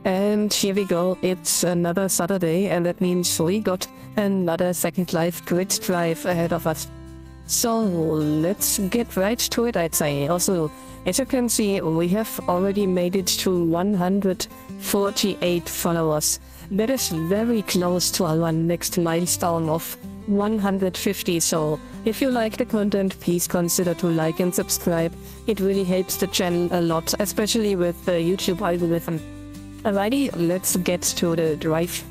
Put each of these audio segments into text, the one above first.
And here we go, it's another Saturday, and that means we got another Second Life grid drive ahead of us. So let's get right to it, I'd say. Also, as you can see, we have already made it to 148 followers. That is very close to our next milestone of 150, so if you like the content, please consider to like and subscribe. It really helps the channel a lot, especially with the YouTube algorithm. Alrighty, let's get to the drive.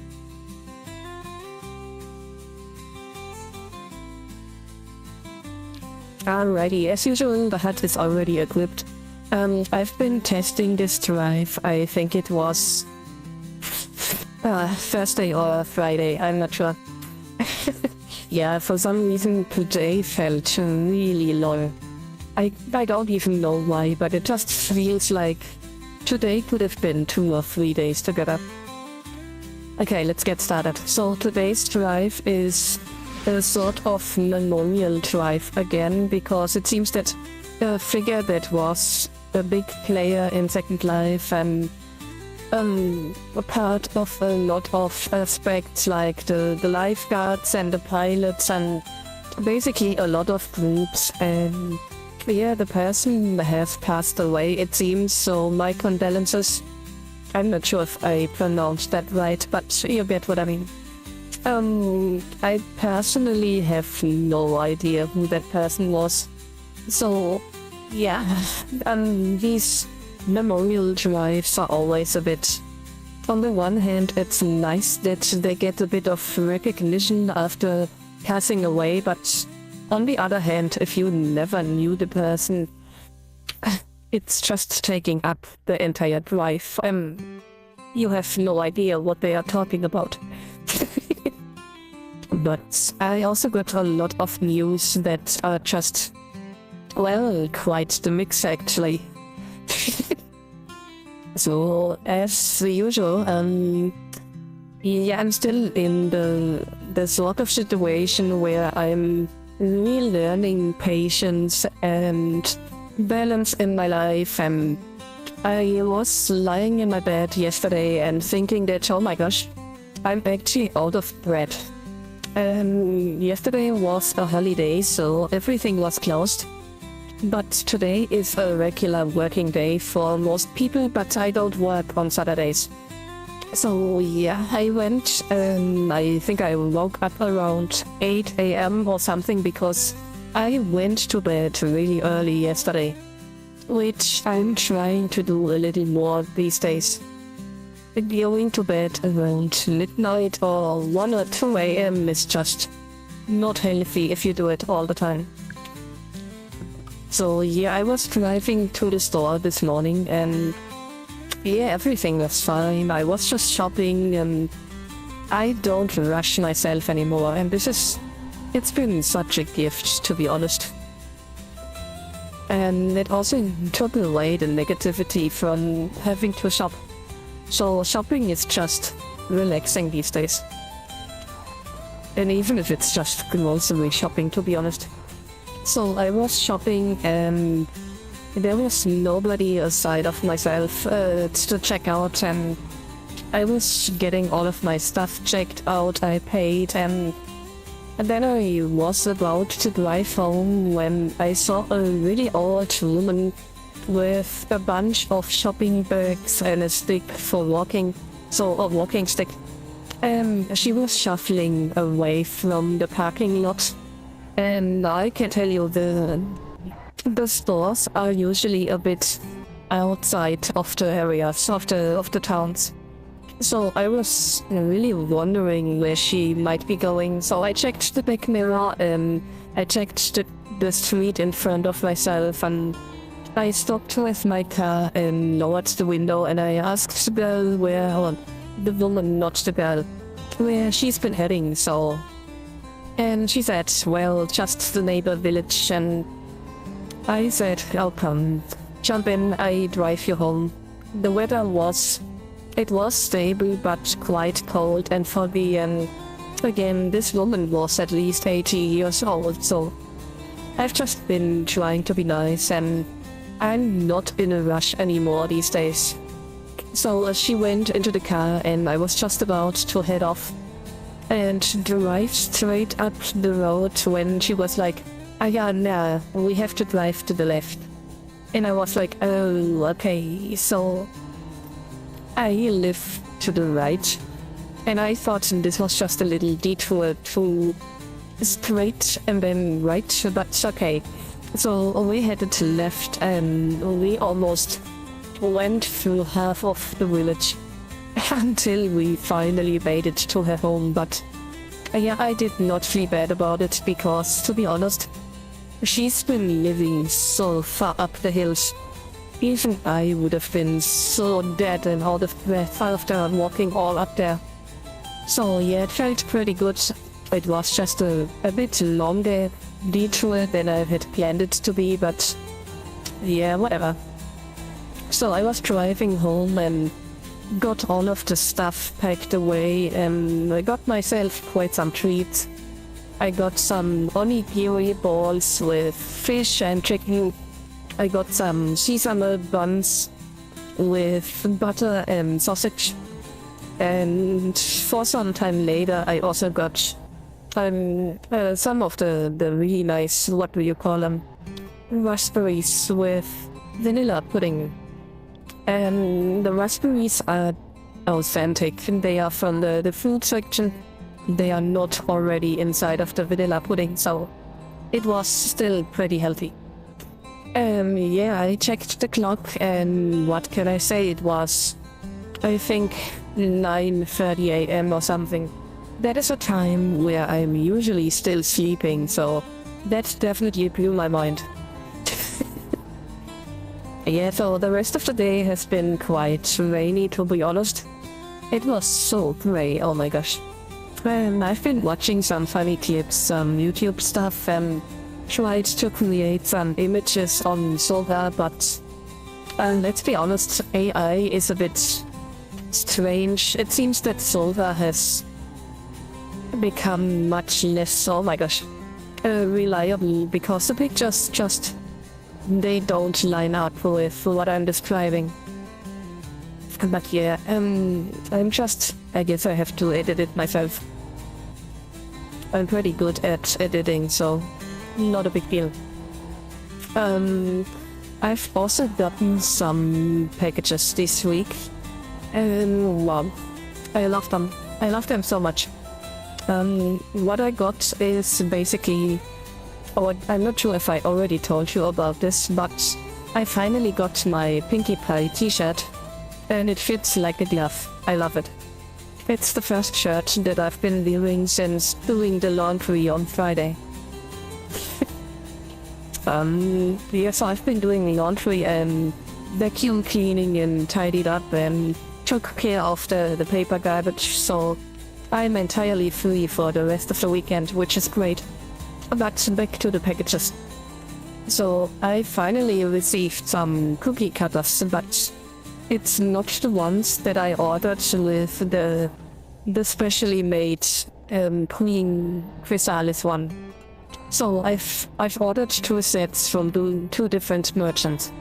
Alrighty, as usual, the hut is already equipped. I've been testing this drive, I think it was Thursday or Friday, I'm not sure. Yeah, for some reason today felt really long. I don't even know why, but it just feels like today could have been 2 or 3 days together. Okay, let's get started. So today's drive is a sort of memorial drive again, because it seems that a figure that was a big player in Second Life and a part of a lot of aspects like the lifeguards and the pilots and basically a lot of groups, and yeah, the person has passed away, it seems, so my condolences. I'm not sure if I pronounced that right, but you get what I mean. I personally have no idea who that person was, so yeah, these memorial drives are always a bit... On the one hand, it's nice that they get a bit of recognition after passing away, but on the other hand, if you never knew the person, it's just taking up the entire drive. You have no idea what they are talking about. But I also got a lot of news that are just, well, quite the mix actually. So, as usual, yeah, I'm still in the sort of situation where I'm relearning patience and balance in my life, and I was lying in my bed yesterday and thinking that, oh my gosh, I'm actually out of bread. Yesterday was a holiday, so everything was closed. But today is a regular working day for most people, but I don't work on Saturdays. So yeah, I went, I think I woke up around 8 AM or something, because I went to bed really early yesterday, which I'm trying to do a little more these days. Going to bed around midnight or 1 or 2 AM is just not healthy if you do it all the time. So yeah, I was driving to the store this morning and yeah, everything was fine. I was just shopping and I don't rush myself anymore, and it's been such a gift, to be honest. And it also took away the negativity from having to shop. So shopping is just relaxing these days. And even if it's just grocery shopping, to be honest. So I was shopping and there was nobody aside of myself to check out, and I was getting all of my stuff checked out, I paid, and then I was about to drive home when I saw a really old woman with a bunch of shopping bags and a stick for walking, so a walking stick. She was shuffling away from the parking lot. And I can tell you, the stores are usually a bit outside of the areas of the towns. So I was really wondering where she might be going. So I checked the back mirror and I checked the street in front of myself, and I stopped with my car and lowered the window, and I asked the girl the woman, not the girl, where she's been heading. So. And she said, well, just the neighbor village, and I said, I'll come, jump in, I drive you home. The weather was stable, but quite cold and foggy, and again, this woman was at least 80 years old, so I've just been trying to be nice, and I'm not in a rush anymore these days. So she went into the car and I was just about to head off and drive straight up the road when she was like, "Ah yeah, nah, we have to drive to the left." And I was like, "Oh, okay." So I live to the right. And I thought this was just a little detour to straight and then right, but okay. So we headed to left and we almost went through half of the village until we finally made it to her home. But yeah, I did not feel bad about it because, to be honest, she's been living so far up the hills. Even I would have been so dead and out of breath after walking all up there. So yeah, it felt pretty good. It was just a bit longer detour than I had planned it to be, but yeah, whatever. So I was driving home and got all of the stuff packed away and I got myself quite some treats. I got some onigiri balls with fish and chicken. I got some sesame buns with butter and sausage. And for some time later, I also got some of the really nice, what do you call them, raspberries with vanilla pudding. And the raspberries are authentic. They are from the fruit section. They are not already inside of the vanilla pudding, so it was still pretty healthy. Yeah, I checked the clock and what can I say, it was, I think, 9:30 a.m. or something. That is a time where I'm usually still sleeping, so that definitely blew my mind. Yeah, so the rest of the day has been quite rainy, to be honest. It was so grey, oh my gosh. I've been watching some funny clips, some YouTube stuff, and tried to create some images on Solva, but let's be honest, AI is a bit strange. It seems that Solva has become much less, oh my gosh, reliable, because the pictures just, they don't line up with what I'm describing. But yeah, I guess I have to edit it myself. I'm pretty good at editing, so not a big deal. I've also gotten some packages this week, and wow, I love them. I love them so much. What I got is basically, I'm not sure if I already told you about this, but I finally got my Pinkie Pie t-shirt, and it fits like a glove. I love it. It's the first shirt that I've been wearing since doing the laundry on Friday. Yes, I've been doing laundry and vacuum cleaning and tidied up and took care of the paper garbage, so I'm entirely free for the rest of the weekend, which is great. But back to the packages. So I finally received some cookie cutters, but it's not the ones that I ordered with the specially made Queen Chrysalis one. So I've ordered 2 sets from two different merchants.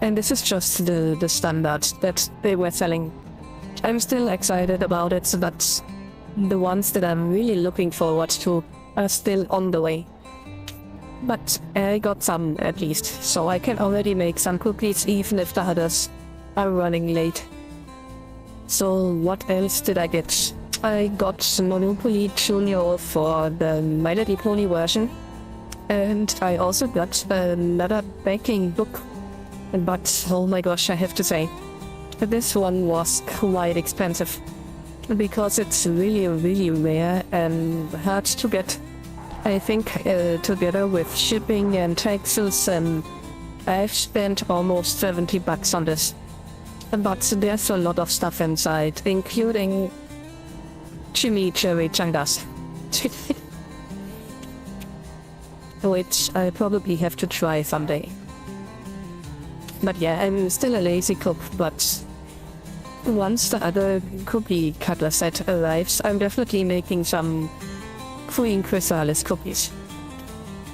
And this is just the standard that they were selling. I'm still excited about it, but the ones that I'm really looking forward to are still on the way. But I got some at least, so I can already make some cookies even if the others are running late. So what else did I get? I got Monopoly Junior for the My Little Pony version. And I also got another baking book. But oh my gosh, I have to say, this one was quite expensive. Because it's really, really rare and hard to get. I think together with shipping and taxes, I've spent almost $70 on this. But there's a lot of stuff inside, including chimichangas. Which I probably have to try someday. But yeah, I'm still a lazy cook, but once the other cookie cutter set arrives, I'm definitely making some Queen Chrysalis cookies.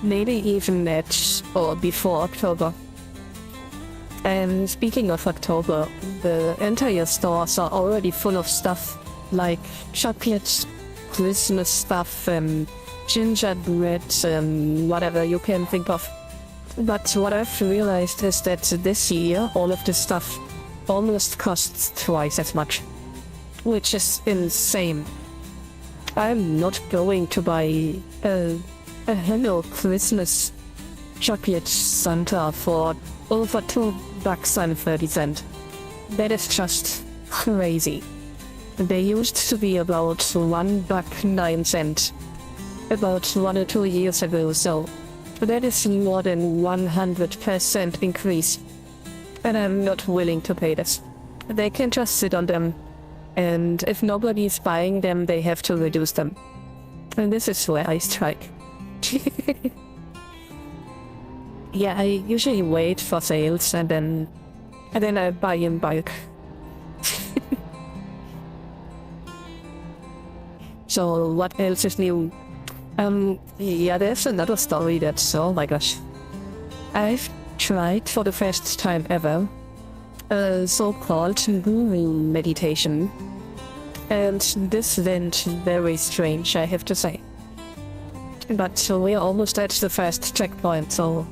Maybe even at or before October. And speaking of October, the entire stores are already full of stuff like chocolates, Christmas stuff, gingerbread, whatever you can think of. But what I've realized is that this year all of this stuff almost costs twice as much, which is insane. I'm not going to buy a Hello Christmas chocolate Santa for over $2.30. That is just crazy. They used to be about $1.09 about 1 or 2 years ago, so that is more than 100% increase. And I'm not willing to pay this. They can just sit on them, and if nobody's buying them, they have to reduce them. And this is where I strike. Yeah, I usually wait for sales and then I buy in bulk. So what else is new? Yeah, there's another story that's, oh my gosh. I've tried for the first time ever a so-called guru meditation. And this went very strange, I have to say. But we're almost at the first checkpoint, so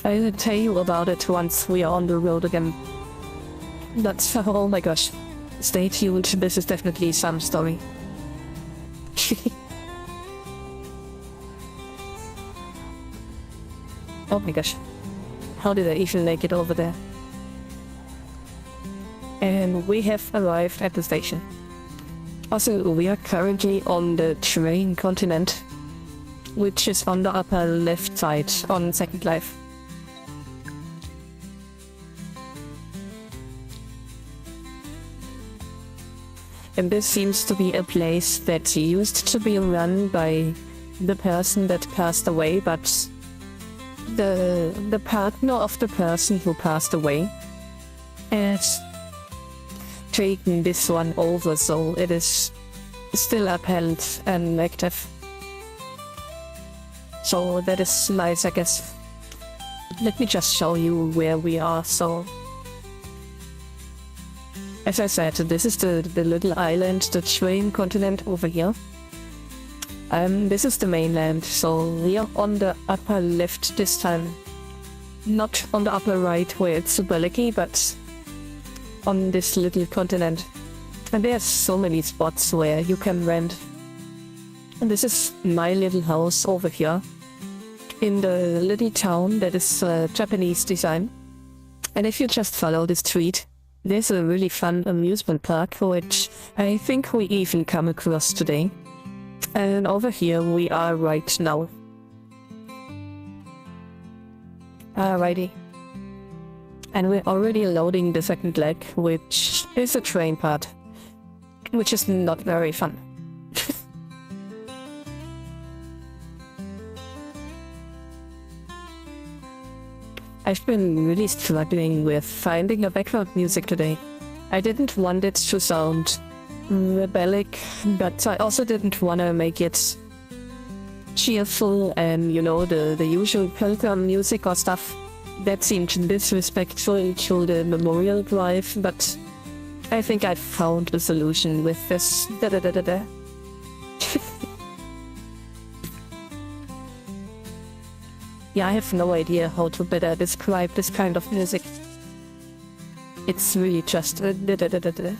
I'll tell you about it once we are on the road again. That's, oh my gosh. Stay tuned, this is definitely some story. Oh my gosh. How did I even make it over there? And we have arrived at the station. Also, we are currently on the train continent, which is on the upper left side on Second Life. And this seems to be a place that used to be run by the person that passed away, but the partner of the person who passed away has taken this one over, so it is still upheld and active. So that is nice, I guess. Let me just show you where we are. So, as I said, this is the little island, the train continent over here. This is the mainland, so we are on the upper left this time. Not on the upper right where it's super lucky, but on this little continent. And there's so many spots where you can rent. And this is my little house over here in the little town that is Japanese design. And if you just follow the street, there's a really fun amusement park, which I think we even come across today. And over here we are right now. Alrighty. And we're already loading the second leg, which is a train part, which is not very fun. I've been really struggling with finding a background music today. I didn't want it to sound rebellic, but I also didn't want to make it cheerful and, you know, the usual pilgrim music or stuff. That seemed disrespectful to the Memorial Drive, but I think I found a solution with this da-da-da-da-da. Yeah, I have no idea how to better describe this kind of music. It's really just da-da-da-da-da.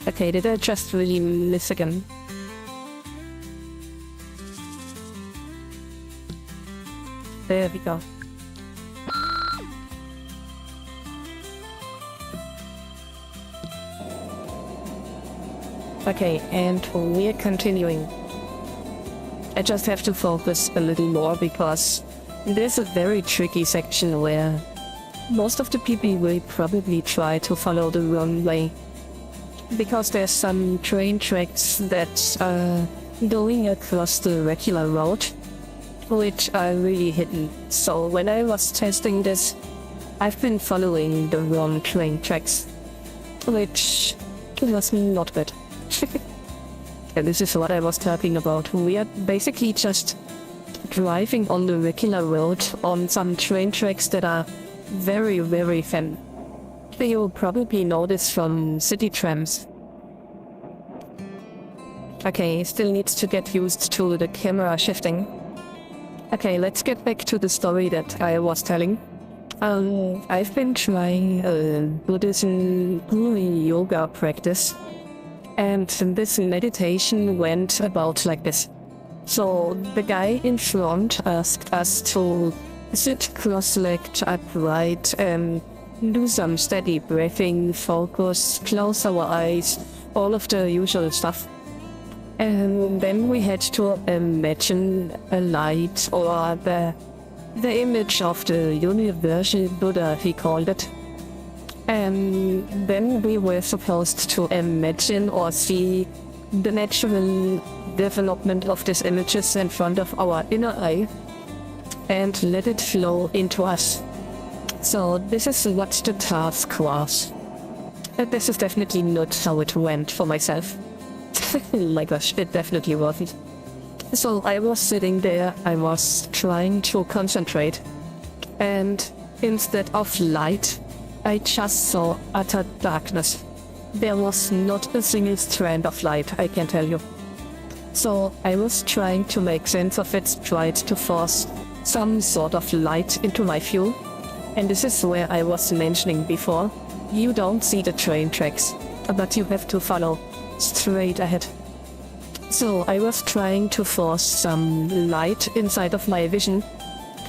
Okay, did I just really miss again? There we go. Okay, and we're continuing. I just have to focus a little more because there's a very tricky section where most of the people will probably try to follow the wrong way. Because there's some train tracks that are going across the regular road, which are really hidden. So when I was testing this, I've been following the wrong train tracks, which It was not bad. And this is what I was talking about. We are basically just driving on the regular road on some train tracks that are very, very thin. You'll probably know this from city trams. Okay, still needs to get used to the camera shifting. Okay, let's get back to the story that I was telling. I've been trying Buddhism yoga practice, and this meditation went about like this. So the guy in front asked us to sit cross-legged upright and do some steady breathing, focus, close our eyes, all of the usual stuff. And then we had to imagine a light or the image of the universal Buddha, he called it. And then we were supposed to imagine or see the natural development of these images in front of our inner eye and let it flow into us. So this is what the task was. This is definitely not how it went for myself. My gosh, it definitely wasn't. So I was sitting there, I was trying to concentrate, and instead of light, I just saw utter darkness. There was not a single strand of light, I can tell you. So I was trying to make sense of it, tried to force some sort of light into my view. And this is where I was mentioning before. You don't see the train tracks, but you have to follow straight ahead. So I was trying to force some light inside of my vision,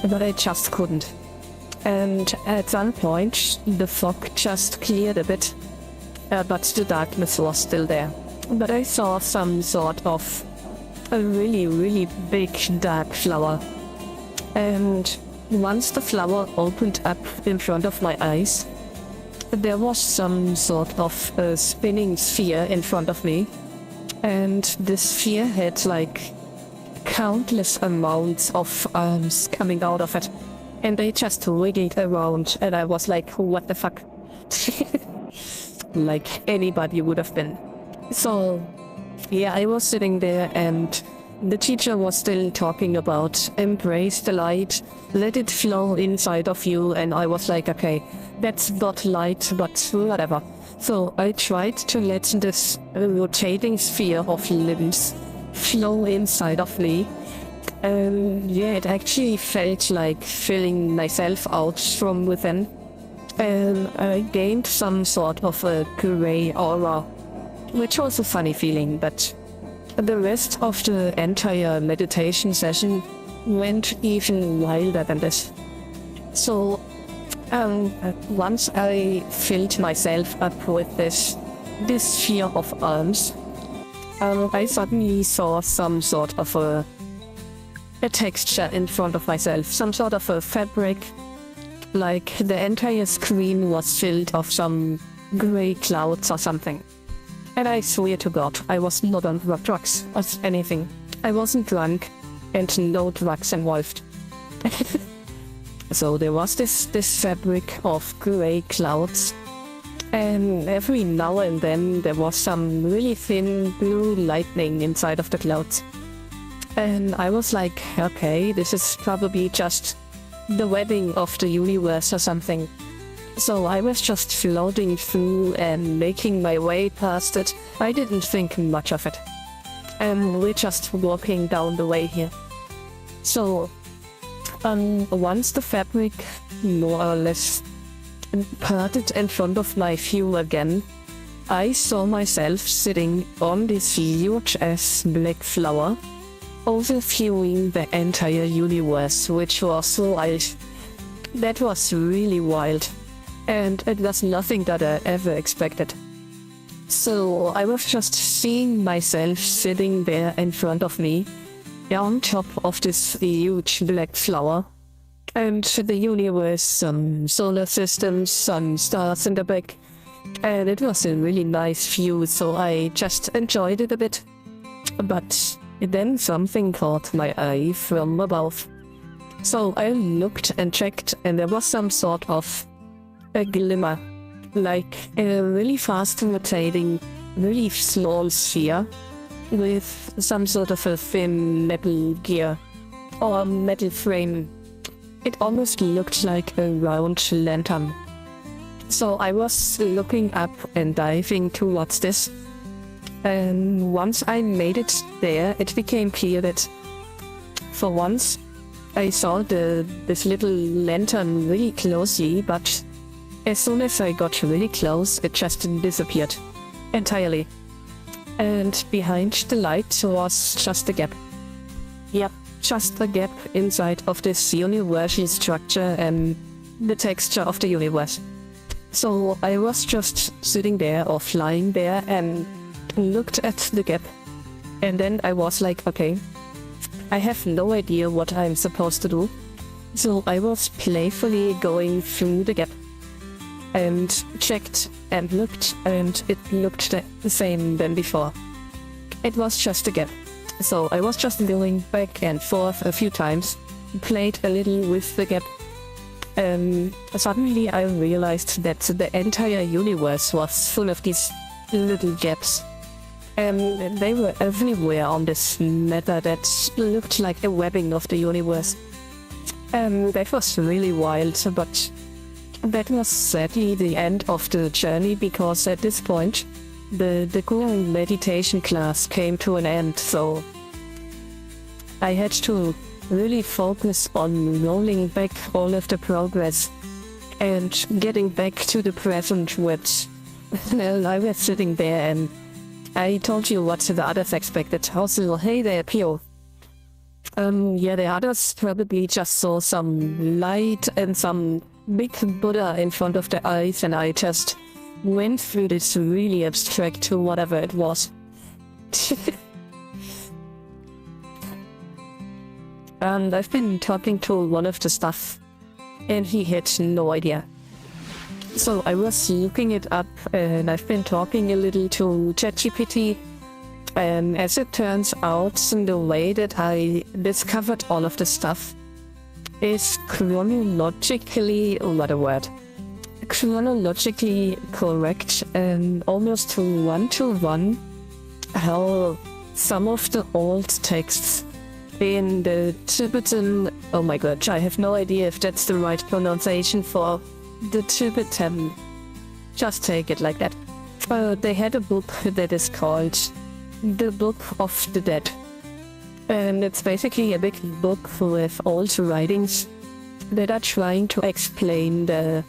but I just couldn't. And at some point, the fog just cleared a bit, but the darkness was still there. But I saw some sort of a really, really big dark flower. And once the flower opened up in front of my eyes, there was some sort of a spinning sphere in front of me. And this sphere had like countless amounts of arms coming out of it. And they just wiggled around, and I was like, what the fuck? Like anybody would have been. So, yeah, I was sitting there and the teacher was still talking about embrace the light, let it flow inside of you, and I was like, okay, that's not light, but whatever. So I tried to let this rotating sphere of limbs flow inside of me. Yeah, it actually felt like filling myself out from within. And I gained some sort of a grey aura, which was a funny feeling, but the rest of the entire meditation session went even wilder than this. So, once I filled myself up with this sphere of arms, I suddenly saw some sort of a texture in front of myself, some sort of a fabric, like the entire screen was filled of some grey clouds or something. And I swear to God, I was not on drugs or anything. I wasn't drunk and no drugs involved. So there was this fabric of grey clouds, and every now and then there was some really thin blue lightning inside of the clouds. And I was like, okay, this is probably just the wedding of the universe or something. So I was just floating through and making my way past it. I didn't think much of it. And we're just walking down the way here. So, once the fabric more or less parted in front of my view again, I saw myself sitting on this huge-ass black flower, overviewing the entire universe, which was wild. That was really wild. And it was nothing that I ever expected. So I was just seeing myself sitting there in front of me, on top of this huge black flower. And the universe, some solar systems, some stars in the back. And it was a really nice view, so I just enjoyed it a bit. But then something caught my eye from above. So I looked and checked, and there was some sort of a glimmer, like a really fast rotating really small sphere with some sort of a thin metal gear or metal frame. It almost looked like a round lantern. So I was looking up and diving towards this. And once I made it there, it became clear that for once I saw this little lantern really closely, but as soon as I got really close, it just disappeared entirely. And behind the light was just a gap. Yep, just a gap inside of this universal structure and the texture of the universe. So I was just sitting there or flying there and looked at the gap. And then I was like, okay, I have no idea what I'm supposed to do. So I was playfully going through the gap and checked and looked, and it looked the same than before. It was just a gap. So I was just going back and forth a few times, played a little with the gap. Suddenly I realized that the entire universe was full of these little gaps. And they were everywhere on this matter that looked like a webbing of the universe. That was really wild, but that was sadly the end of the journey, because at this point the cool meditation class came to an end, so I had to really focus on rolling back all of the progress and getting back to the present, which, well, I was sitting there and I told you what the others expected. Also, hey there, Pio. Yeah, the others probably just saw some light and some big Buddha in front of their eyes, and I just went through this really abstract whatever it was. And I've been talking to one of the staff, and he had no idea. So I was looking it up, and I've been talking a little to ChatGPT, and as it turns out, the way that I discovered all of the stuff is chronologically correct, and almost one-to-one how some of the old texts in the Tibetan, oh my god, I have no idea if that's the right pronunciation for the Tibetan, just take it like that. They had a book that is called The Book of the Dead. And it's basically a big book with old writings that are trying to explain the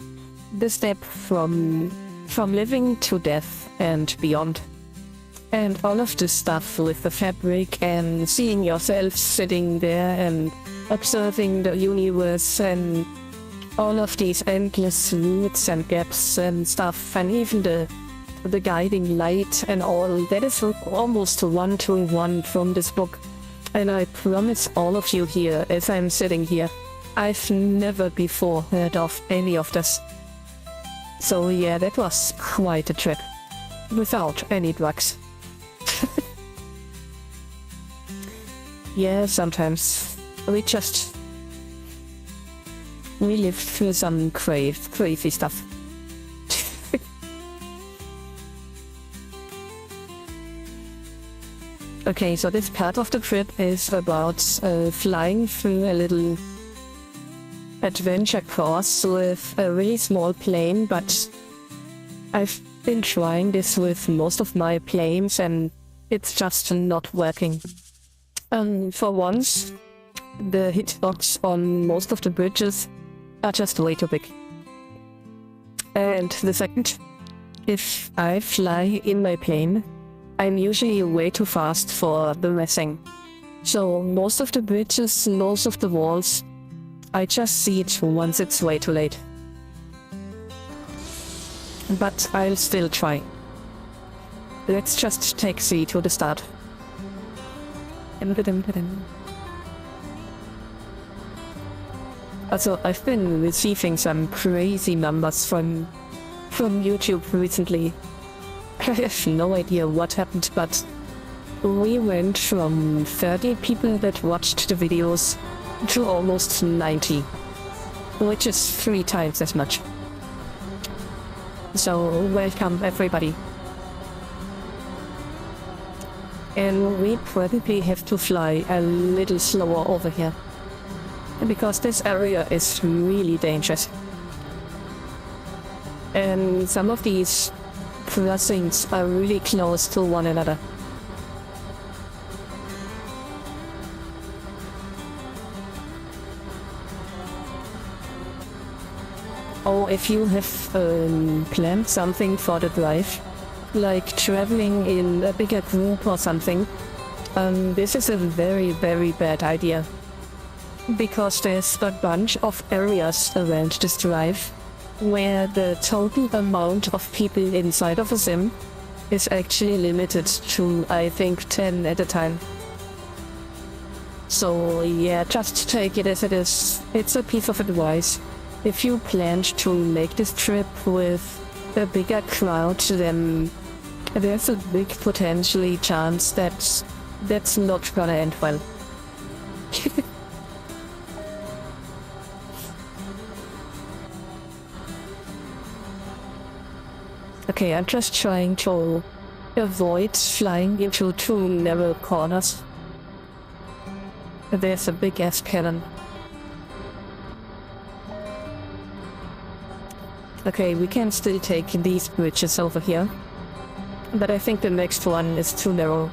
step from living to death and beyond. And all of this stuff with the fabric and seeing yourself sitting there and observing the universe and all of these endless roots and gaps and stuff, and even the guiding light and all, that is almost one-to-one from this book. And I promise all of you here, as I'm sitting here, I've never before heard of any of this. So yeah, that was quite a trip. Without any drugs. Yeah, sometimes we live through some crazy stuff. Okay, so this part of the trip is about flying through a little adventure course with a really small plane, but I've been trying this with most of my planes and it's just not working. For once, the hitbox on most of the bridges are just way too big. And the second, if I fly in my plane, I'm usually way too fast for the messing. So most of the bridges, most of the walls, I just see it once it's way too late. But I'll still try. Let's just take C to the start. Also, I've been receiving some crazy numbers from YouTube recently. I have no idea what happened, but we went from 30 people that watched the videos to almost 90, which is 3 times as much. So, welcome everybody. And we probably have to fly a little slower over here. Because this area is really dangerous. And some of these crossings are really close to one another. Or if you have planned something for the drive, like traveling in a bigger group or something, this is a very, very bad idea. Because there's a bunch of areas around this drive where the total amount of people inside of a sim is actually limited to, I think, 10 at a time. So yeah, just take it as it is. It's a piece of advice. If you planned to make this trip with a bigger crowd, then there's a big potentially chance that that's not gonna end well. Okay, I'm just trying to avoid flying into two narrow corners. There's a big ass cannon. Okay, we can still take these bridges over here, but I think the next one is too narrow.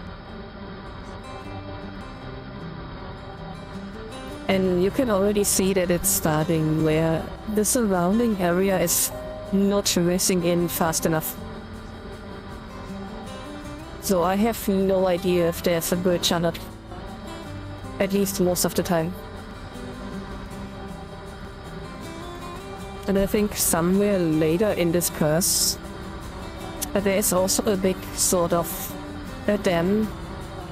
And you can already see that it's starting where the surrounding area is not racing in fast enough. So I have no idea if there's a bridge or not. At least most of the time. And I think somewhere later in this course, there is also a big sort of a dam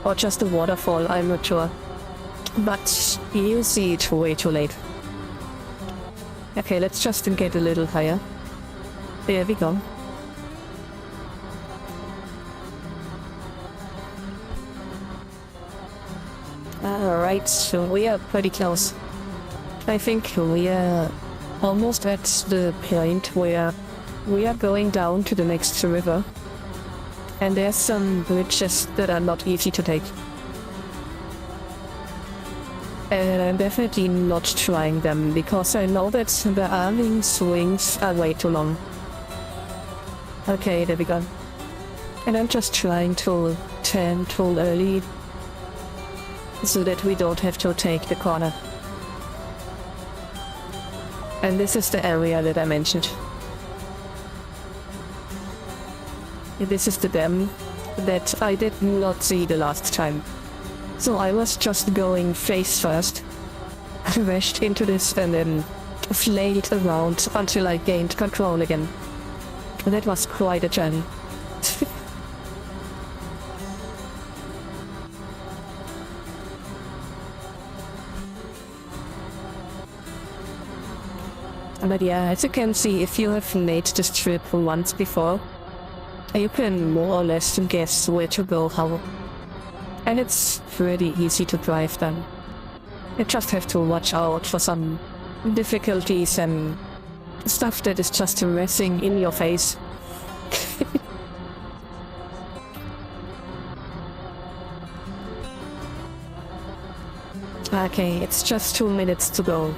or just a waterfall, I'm not sure. But you'll see it way too late. Okay, let's just get a little higher. There we go. Alright, so we are pretty close. I think we are almost at the point where we are going down to the next river. And there's some bridges that are not easy to take. And I'm definitely not trying them because I know that the arming swings are way too long. Okay, there we go. And I'm just trying to turn too early so that we don't have to take the corner. And this is the area that I mentioned. This is the dam that I did not see the last time. So I was just going face first, crashed into this and then flailed around until I gained control again. That was quite a journey. But yeah, as you can see, if you have made this trip once before, you can more or less guess where to go how. And it's pretty easy to drive then. You just have to watch out for some difficulties and stuff that is just racing in your face. Okay, it's just 2 minutes to go.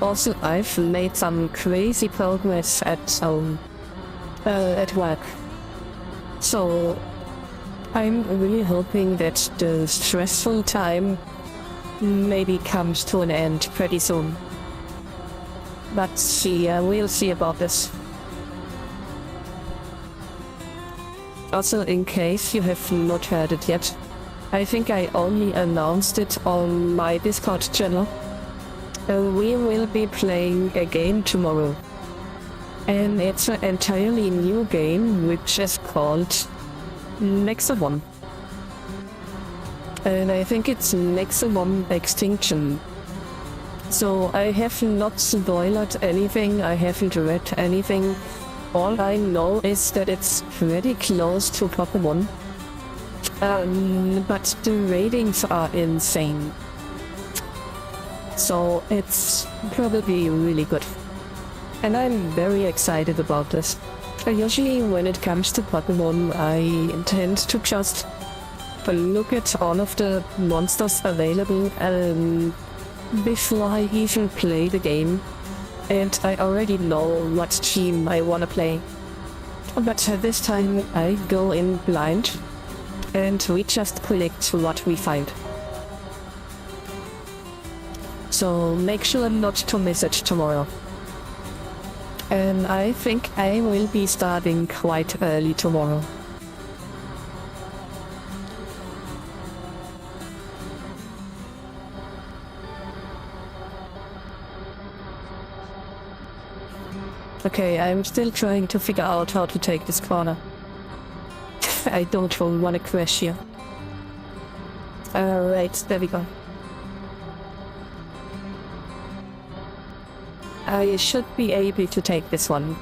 Also, I've made some crazy progress at work. So I'm really hoping that the stressful time maybe comes to an end pretty soon. But yeah, we'll see about this. Also, in case you have not heard it yet, I think I only announced it on my Discord channel. We will be playing a game tomorrow. And it's an entirely new game which is called Nexamon. And I think it's Nexamon Extinction. So I have not spoiled anything, I haven't read anything. All I know is that it's pretty close to Pokemon. But the ratings are insane. So it's probably really good. And I'm very excited about this. Usually when it comes to Pokemon, I intend to just look at all of the monsters available before I even play the game. And I already know what team I wanna play. But this time I go in blind and we just collect what we find. So make sure not to miss it tomorrow. And I think I will be starting quite early tomorrow. Okay, I'm still trying to figure out how to take this corner. I don't want to crash here. Alright, there we go. I should be able to take this one.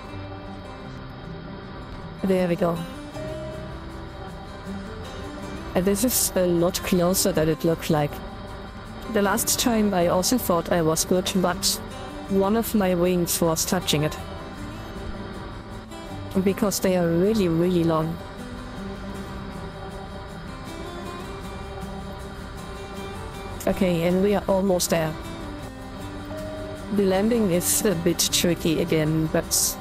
There we go. And this is a lot closer than it looked like. The last time I also thought I was good, but one of my wings was touching it. Because they are really, really long. Okay, and we are almost there. The landing is a bit tricky again, but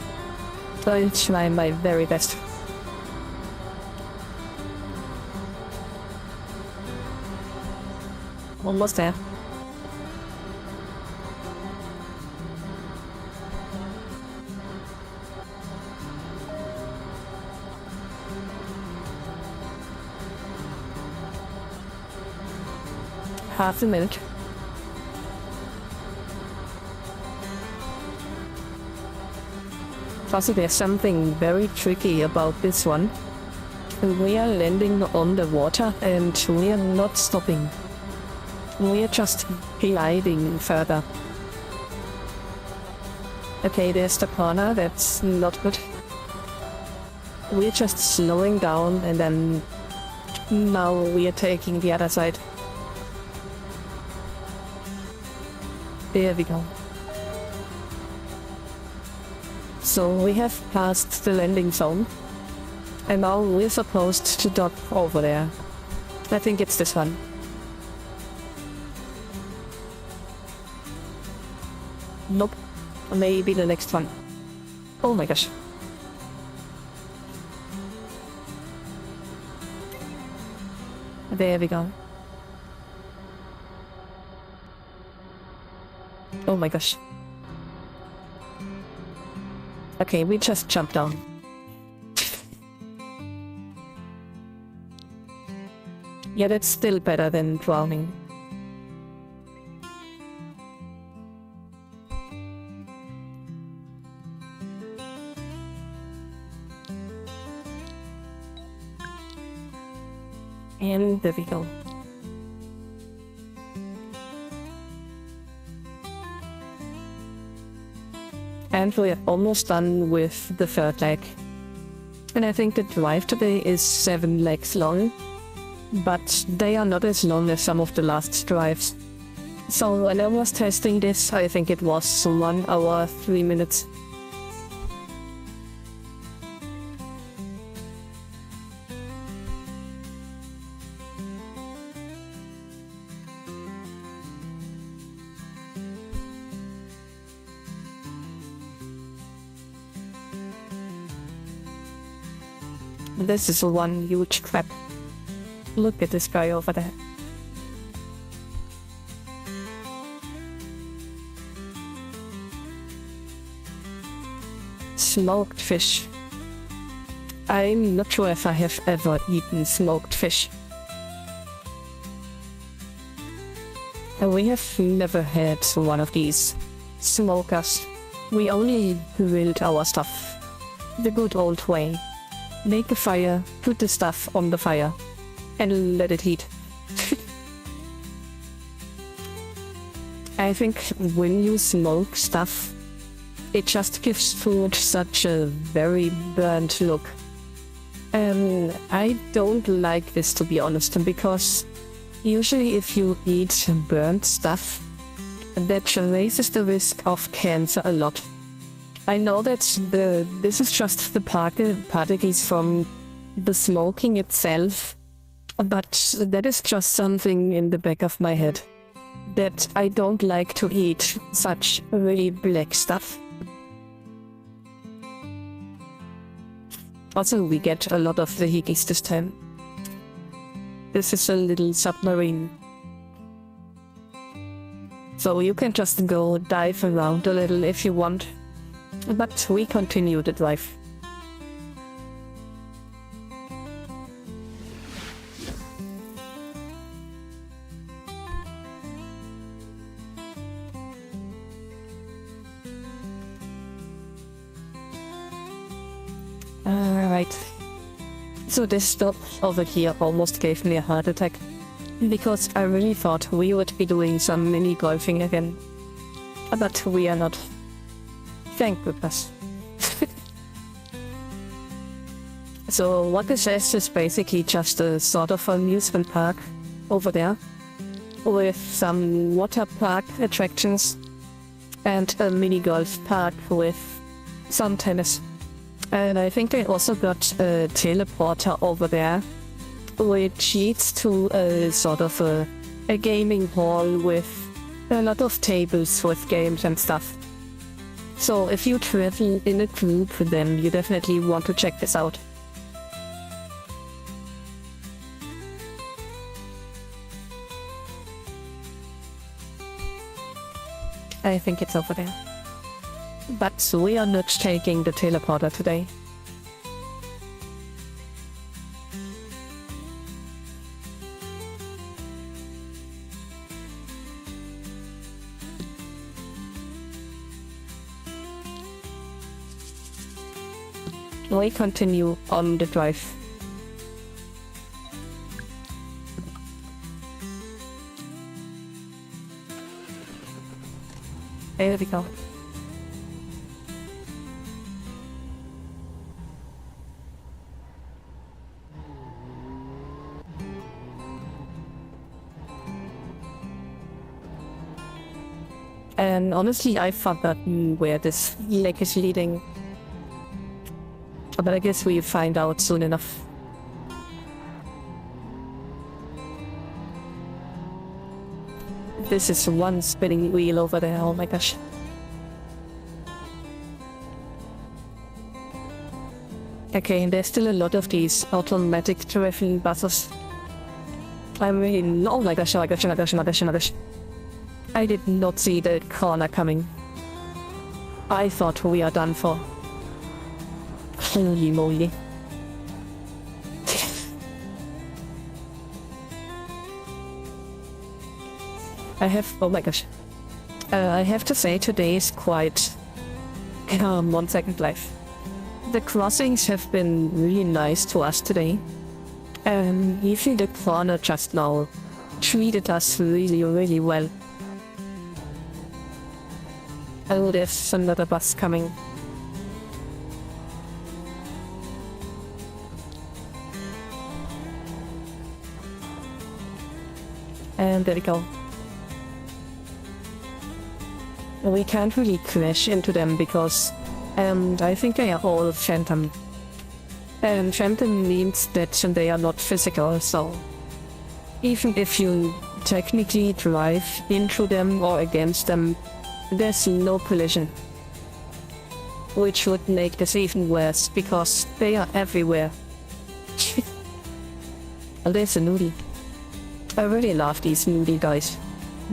I'll try my very best. Almost there. Half a minute. Also, there's something very tricky about this one. We are landing on the water and we are not stopping. We are just gliding further. Okay, there's the corner, that's not good. We're just slowing down and then now we are taking the other side. There we go. So we have passed the landing zone. And now we're supposed to dock over there. I think it's this one. Nope. Maybe the next one. Oh my gosh. There we go. Oh my gosh. Okay, we just jumped down. Yeah, that's still better than drowning. And there we go. And we're almost done with the third leg. And I think the drive today is 7 legs long, but they are not as long as some of the last drives. So when I was testing this, I think it was 1 hour, 3 minutes. This is one huge crab. Look at this guy over there. Smoked fish. I'm not sure if I have ever eaten smoked fish. And we have never had one of these smokers. We only grilled our stuff the good old way. Make a fire, put the stuff on the fire, and let it heat. I think when you smoke stuff, it just gives food such a very burnt look. I don't like this, to be honest, because usually if you eat burnt stuff, that raises the risk of cancer a lot. I know that this is just the particles from the smoking itself, but that is just something in the back of my head. That I don't like to eat such really black stuff. Also, we get a lot of vehicles this time. This is a little submarine. So you can just go dive around a little if you want. But we continue the drive. Alright. So this stop over here almost gave me a heart attack. Because I really thought we would be doing some mini golfing again. But we are not. Thank goodness. So what this is basically just a sort of amusement park over there. With some water park attractions. And a mini golf park with some tennis. And I think they also got a teleporter over there, which leads to a sort of a gaming hall with a lot of tables with games and stuff. So if you travel in a group, then you definitely want to check this out. I think it's over there. But we are not taking the teleporter today. We continue on the drive. There we go. And honestly, I've forgotten where this lake is leading. But I guess we'll find out soon enough. This is one spinning wheel over there, oh my gosh. Okay, and there's still a lot of these automatic traveling buses. I mean, oh my gosh, oh my gosh, oh my gosh, oh my gosh, oh my gosh. I did not see the corner coming. I thought we are done for. Holy moly. Oh my gosh. I have to say today is quite 1 second life. The crossings have been really nice to us today. Even the corner just now treated us really, really well. Oh, there's another bus coming. And there we go. We can't really crash into them because I think they are all phantom. And phantom means that they are not physical, so even if you technically drive into them or against them, there's no collision. Which would make this even worse, because they are everywhere. Oh, there's a nudie. I really love these nudie guys.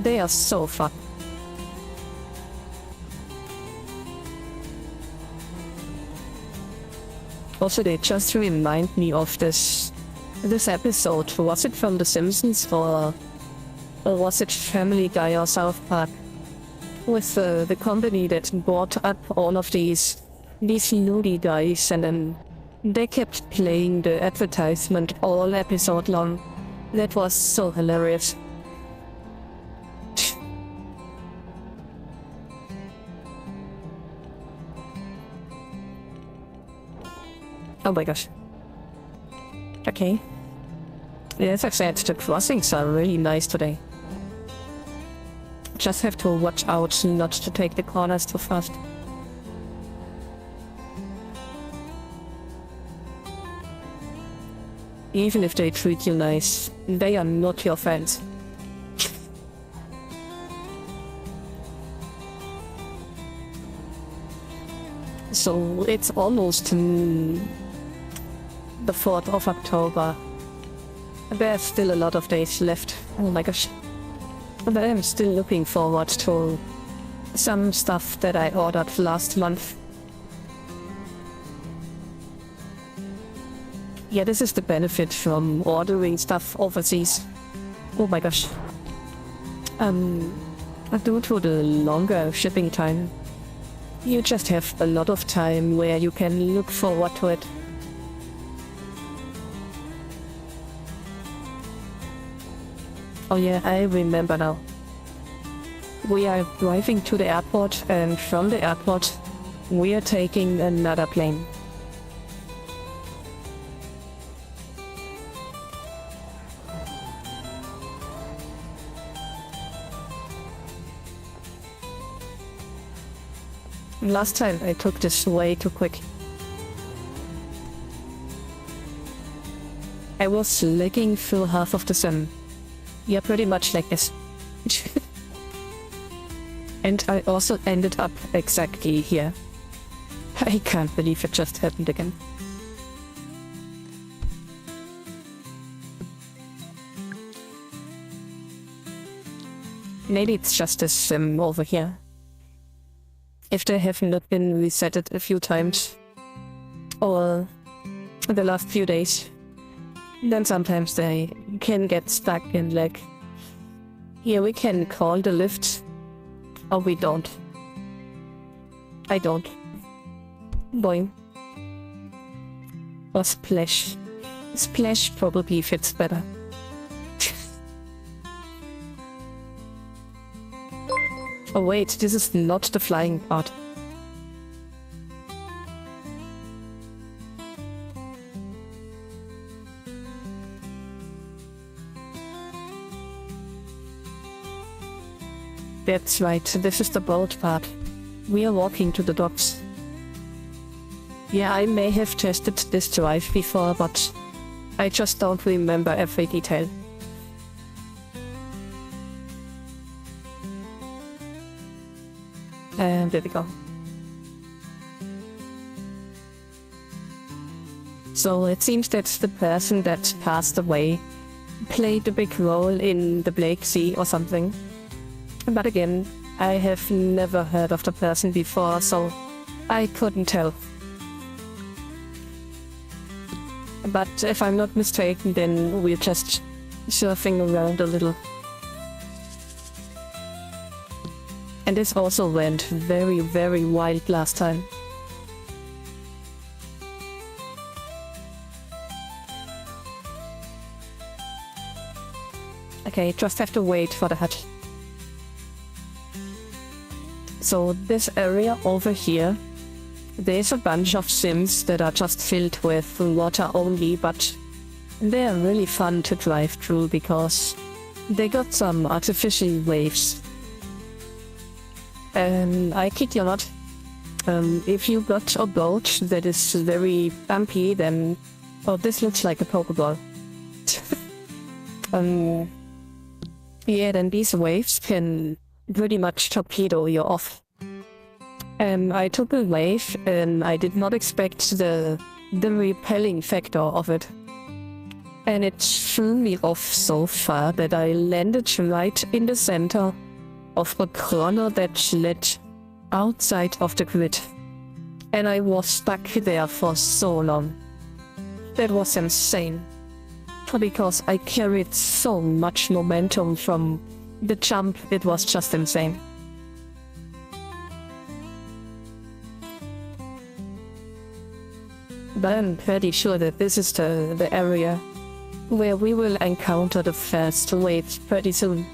They are so fun. Also, they just remind me of this episode. Was it from The Simpsons or was it Family Guy or South Park? With the company that bought up all of these nudie guys, and then they kept playing the advertisement all episode long. That was so hilarious. Oh my gosh. Okay. As I said, the crossings are really nice today. Just have to watch out not to take the corners too fast. even if they treat you nice, they are not your friends. So it's almost the 4th of October. There's still a lot of days left. Oh my gosh. But I'm still looking forward to some stuff that I ordered last month. Yeah, this is the benefit from ordering stuff overseas. Oh my gosh. Due to the longer shipping time, you just have a lot of time where you can look forward to it. Oh yeah, I remember now. We are driving to the airport, and from the airport, we are taking another plane. Last time I took this way too quick. I was legging through half of the sun. Yeah, pretty much like this. And I also ended up exactly here. I can't believe it just happened again. Maybe it's just a sim over here. If they have not been resetted a few times, or the last few days, then sometimes they can get stuck and like, here we can call the lift, or we don't. I don't. Boing. Or splash. Splash probably fits better. Oh wait, this is not the flying part. That's right, this is the boat part. We are walking to the docks. Yeah, I may have tested this drive before, but I just don't remember every detail. And there we go. So it seems that the person that passed away played a big role in the Black Sea or something. But again, I have never heard of the person before, so I couldn't tell. But if I'm not mistaken, then we're just surfing around a little. And this also went very, very wild last time. Okay, just have to wait for the hut. So this area over here, there's a bunch of sims that are just filled with water only, but they're really fun to drive through because they got some artificial waves. I kid you not, if you got a boat that is very bumpy, then... Oh, this looks like a Pokeball. Yeah, then these waves can pretty much torpedo you off. I took a wave, and I did not expect the repelling factor of it. And it threw me off so far that I landed right in the center of a corner that led outside of the grid. And I was stuck there for so long. That was insane. Because I carried so much momentum from the jump, it was just insane. But I'm pretty sure that this is the area where we will encounter the first waves pretty soon.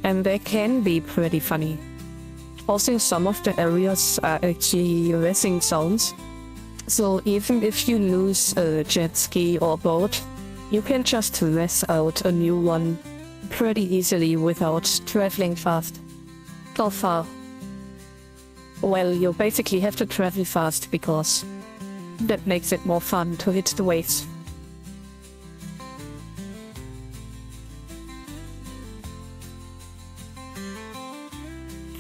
And they can be pretty funny. Also, some of the areas are actually racing zones. So even if you lose a jet ski or boat, you can just race out a new one pretty easily without traveling fast. Or far. Well, you basically have to travel fast because that makes it more fun to hit the waves.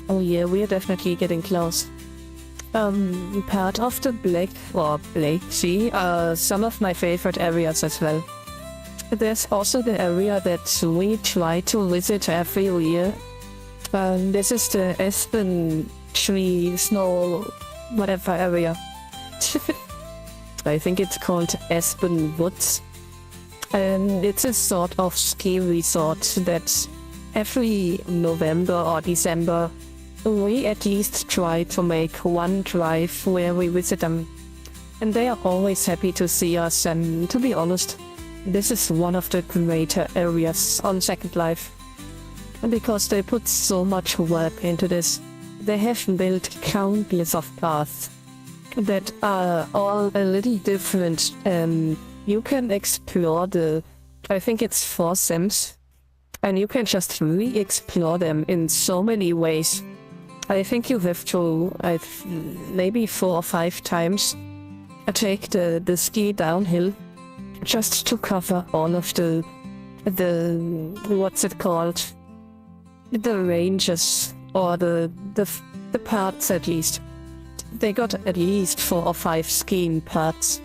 Oh yeah, we are definitely getting close. Part of the Black Sea are some of my favorite areas as well. There's also the area that we try to visit every year. This is the Aspen Tree Snow whatever area. I think it's called Aspen Woods. And it's a sort of ski resort that every November or December we at least try to make one drive where we visit them. And they are always happy to see us, and to be honest, this is one of the greater areas on Second Life. Because they put so much work into this. They have built countless of paths that are all a little different. You can explore I think it's 4 sims, and you can just re-explore them in so many ways. I think you have to, maybe 4 or 5 times, take the ski downhill just to cover all of the what's it called? The ranges, or the parts at least. They got at least 4 or 5 skiing parts.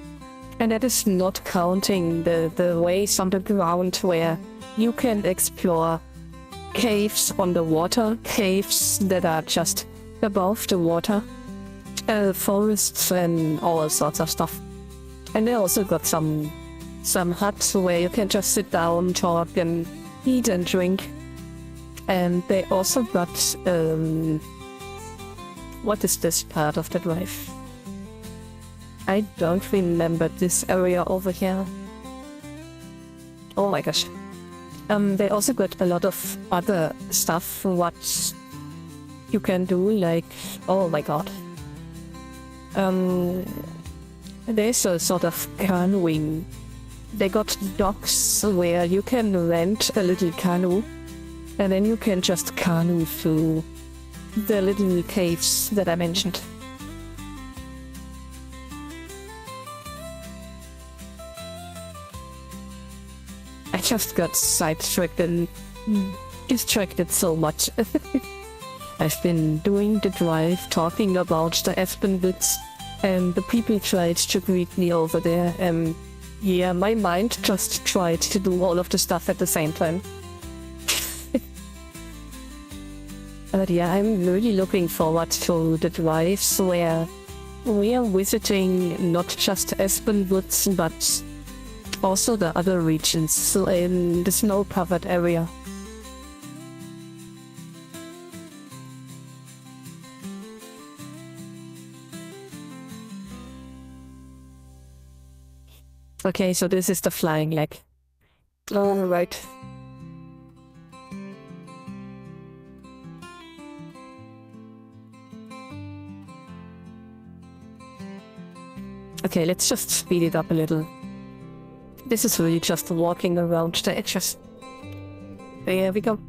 And that is not counting the ways on the ground where you can explore caves on the water, caves that are just above the water, forests and all sorts of stuff. And they also got some huts where you can just sit down, talk and eat and drink. And they also got, what is this part of the drive? I don't remember this area over here. Oh my gosh. They also got a lot of other stuff what you can do, like, oh my god. There's a sort of canoeing. They got docks where you can rent a little canoe, and then you can just canoe through the little caves that I mentioned. I just got sidetracked and distracted so much. I've been doing the drive, talking about the Aspen Woods, and the people tried to greet me over there, and yeah, my mind just tried to do all of the stuff at the same time. But yeah, I'm really looking forward to the drives where we are visiting not just Aspen Woods, but also the other regions in the snow-covered area. Okay, so this is the flying leg. Alright. Okay, let's just speed it up a little. This is really just walking around the edges. There we go.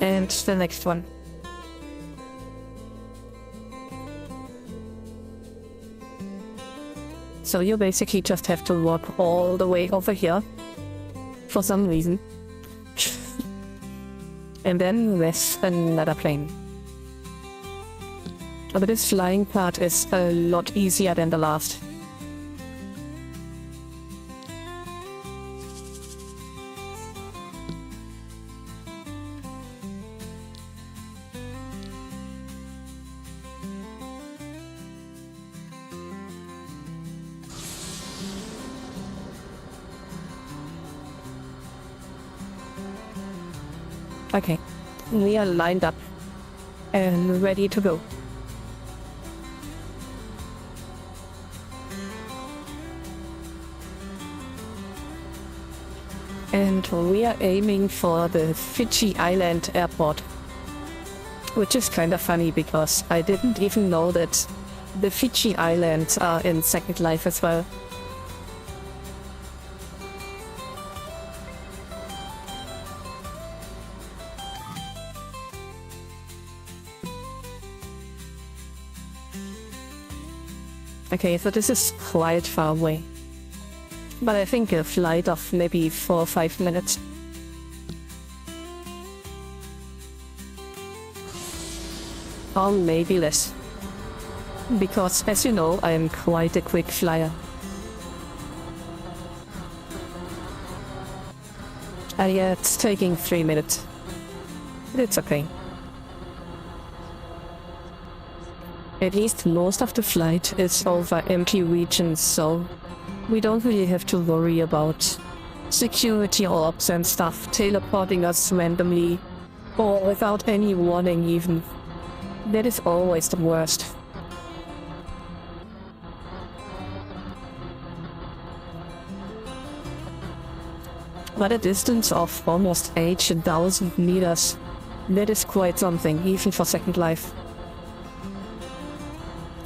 And the next one. So you basically just have to walk all the way over here for some reason. And then there's another plane. But this flying part is a lot easier than the last. Okay, we are lined up and ready to go. And we are aiming for the Fiji Island airport. Which is kind of funny because I didn't even know that the Fiji Islands are in Second Life as well. Okay, so this is quite far away. But I think a flight of maybe 4 or 5 minutes. or maybe less. Because, as you know, I am quite a quick flyer. Yeah, it's taking 3 minutes. It's okay. At least most of the flight is over empty regions, so we don't really have to worry about security orbs and stuff teleporting us randomly, or without any warning even. That is always the worst. But a distance of almost 8,000 meters, that is quite something, even for Second Life.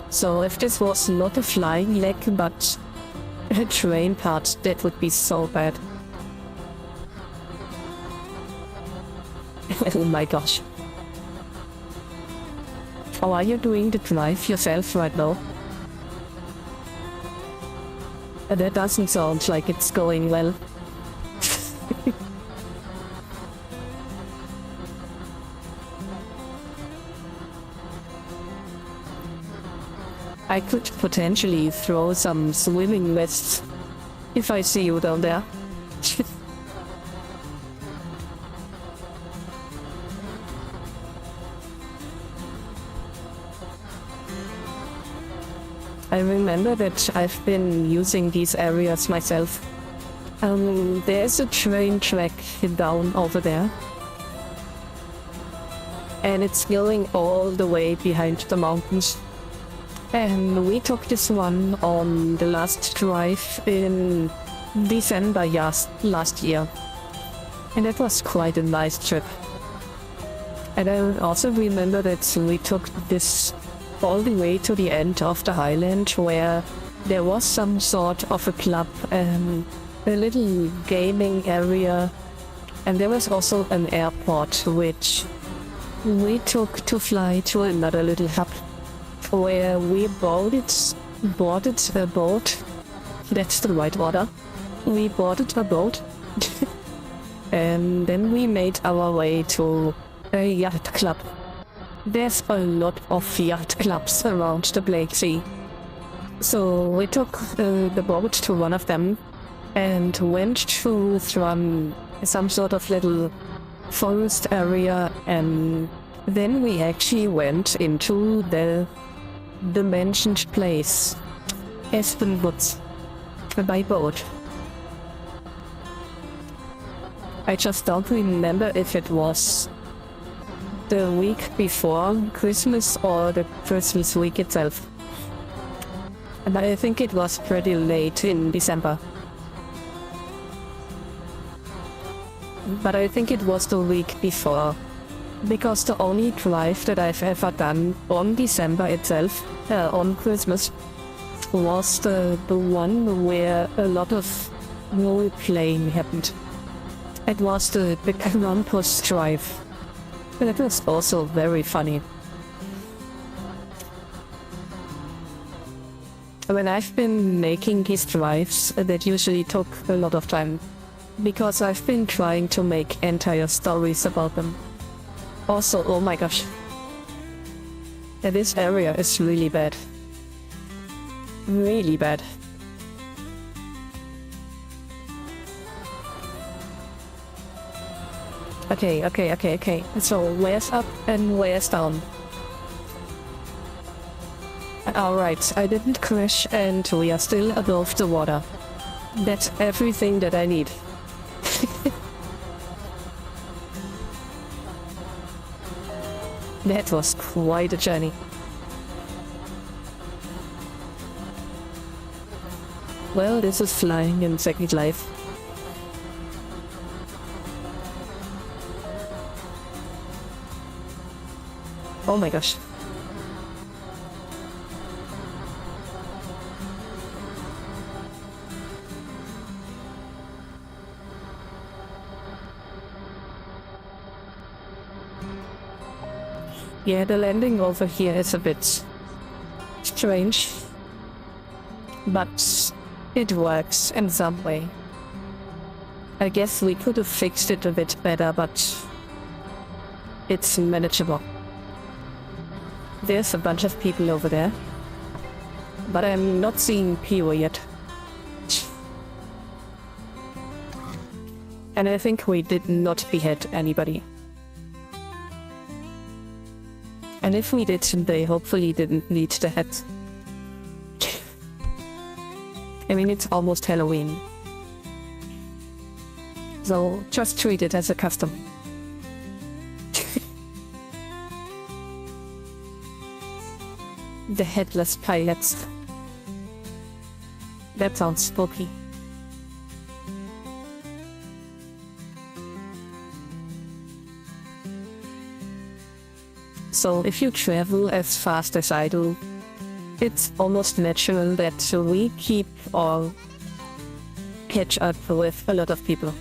So if this was not a flying leg, but a train part, that would be so bad. Oh my gosh. How are you doing the drive yourself right now? That doesn't sound like it's going well. I could potentially throw some swimming vests if I see you down there. I remember that I've been using these areas myself. There's a train track down over there. And it's going all the way behind the mountains. And we took this one on the last drive in December last year. And it was quite a nice trip. And I also remember that we took this all the way to the end of the highland, where there was some sort of a club, a little gaming area, and there was also an airport which we took to fly to another little hub where we boarded a boat. That's the right order. We boarded a boat and then we made our way to a yacht club. There's a lot of yacht clubs around the Black Sea. So we took the boat to one of them and went through some sort of little forest area, and then we actually went into the mentioned place, Aspen Woods, by boat. I just don't remember if it was the week before Christmas or the Christmas week itself. And I think it was pretty late in December. But I think it was the week before, because the only drive that I've ever done on December itself, on Christmas, was the one where a lot of role-playing happened. It was the Krampus drive. It was also very funny. When I've been making these drives, that usually took a lot of time, because I've been trying to make entire stories about them. Also, oh my gosh, this area is really bad. Really bad. Okay. So where's up and where's down? Alright, I didn't crash and we are still above the water. That's everything that I need. That was quite a journey. Well, this is flying in Second Life. Oh my gosh. Yeah, the landing over here is a bit strange, but it works in some way. I guess we could have fixed it a bit better, but it's manageable. There's a bunch of people over there. But I'm not seeing Pio yet. And I think we did not behead anybody. And if we did, they hopefully didn't need the head. I mean, it's almost Halloween. So just treat it as a custom. The headless pirates. That sounds spooky. So if you travel as fast as I do, it's almost natural that we keep or catch up with a lot of people.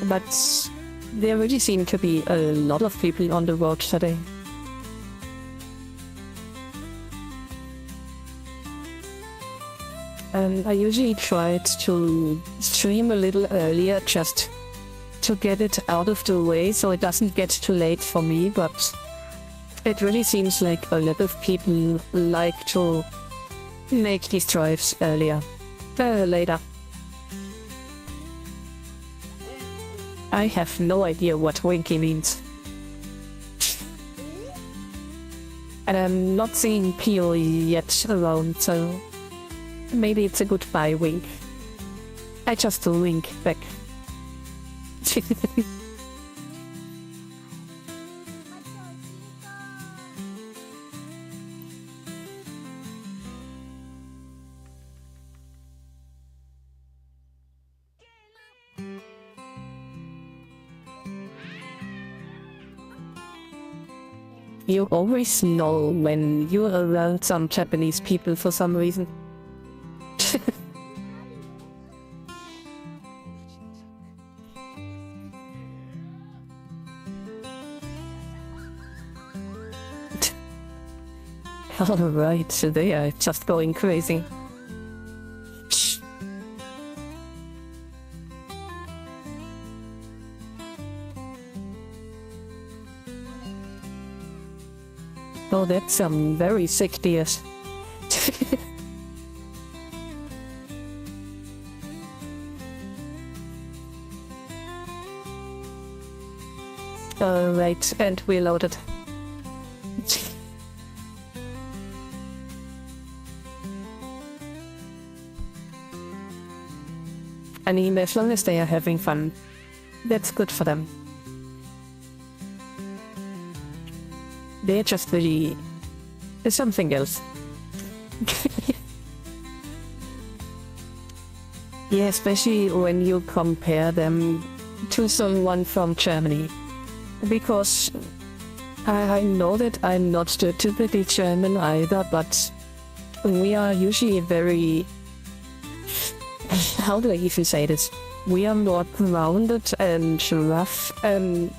But there really seem to be a lot of people on the road today. And I usually try to stream a little earlier just to get it out of the way so it doesn't get too late for me, but it really seems like a lot of people like to make these drives earlier. Later. I have no idea what winky means. And I'm not seeing Pio yet around, so maybe it's a goodbye wink. I just wink back. You always know when you're around some Japanese people for some reason. Alright, so they are just going crazy. Oh, that's some very sick deers. Alright, and we loaded. I mean, as long as they are having fun, that's good for them. They're just really something else. Yeah, especially when you compare them to someone from Germany. Because I know that I'm not typically German either, but we are usually very... How do I even say this? We are more grounded and rough and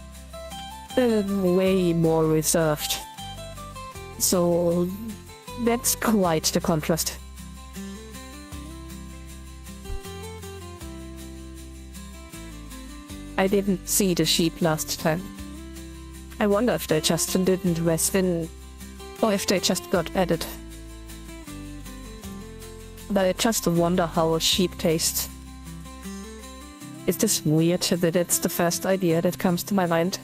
way more reserved. So that's quite the contrast. I didn't see the sheep last time. I wonder if they just didn't rest in, or if they just got added. But I just wonder how a sheep tastes. Is this weird that it's the first idea that comes to my mind?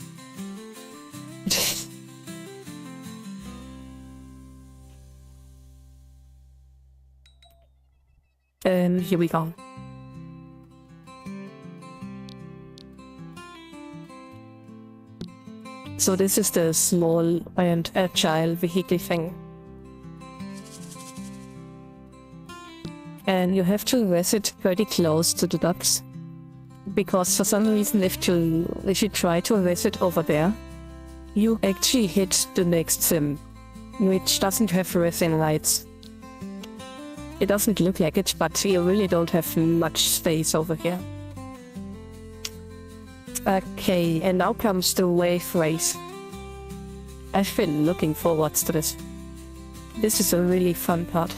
And here we go. So this is the small and agile vehicle thing. And you have to rest it pretty close to the ducks. Because for some reason if you try to rest it over there, you actually hit the next sim, which doesn't have resin lights. It doesn't look like it, but you really don't have much space over here. Okay, and now comes the wave race. I've been looking forward to this. This is a really fun part.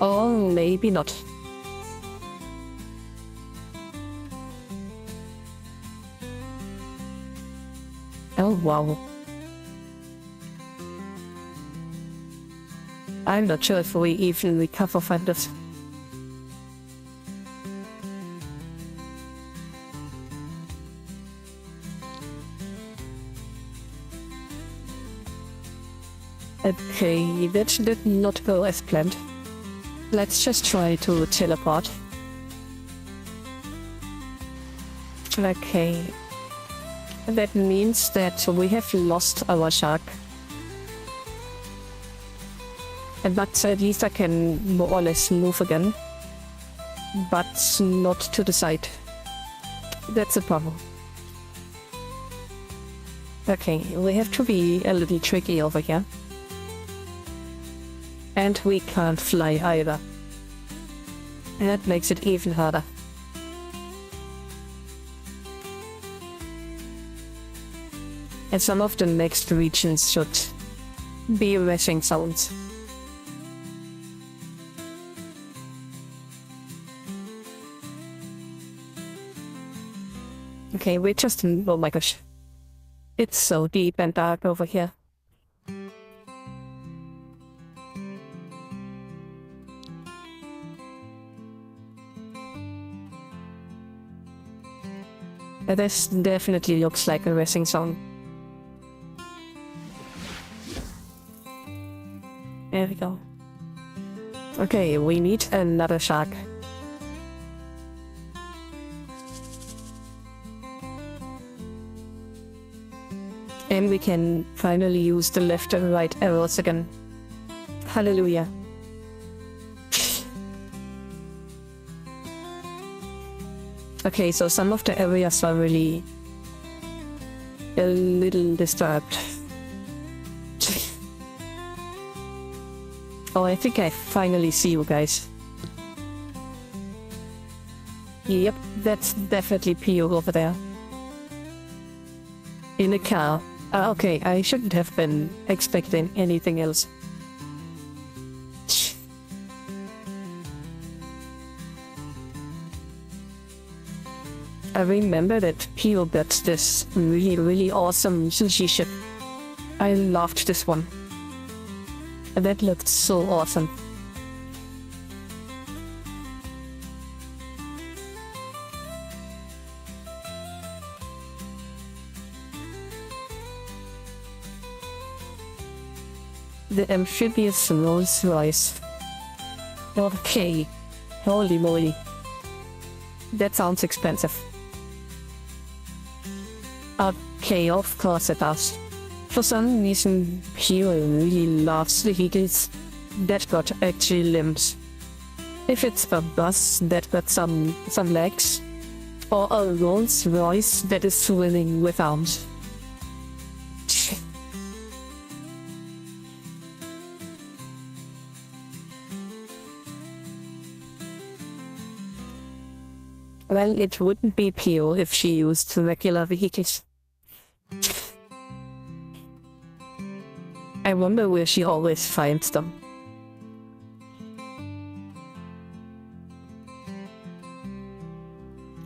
Or maybe not. Oh wow. I'm not sure if we even recover from this. Okay, that did not go as planned. Let's just try to teleport. Okay. That means that we have lost our shark. But at least I can more or less move again. But not to the side. That's a problem. Okay, we have to be a little tricky over here. And we can't fly either. That makes it even harder. And some of the next regions should be rushing sounds. Okay, we're just... oh my gosh. It's so deep and dark over here. This definitely looks like a racing zone. There we go. Okay, we need another shark. And we can finally use the left and right arrows again. Hallelujah. Okay, so some of the areas are really a little disturbed. Oh, I think I finally see you guys. Yep, that's definitely Pio over there. In a car. Okay, I shouldn't have been expecting anything else. I remember that Pio got this really awesome sushi ship. I loved this one. That looked so awesome. The amphibious Rolls Royce. Okay, holy moly. That sounds expensive. Okay, of course it does. For some reason, Pio really loves vehicles that got actual limbs. If it's a bus that got some legs, or a Rolls Royce that is swimming with arms. Well, it wouldn't be Pio if she used regular vehicles. I wonder where she always finds them.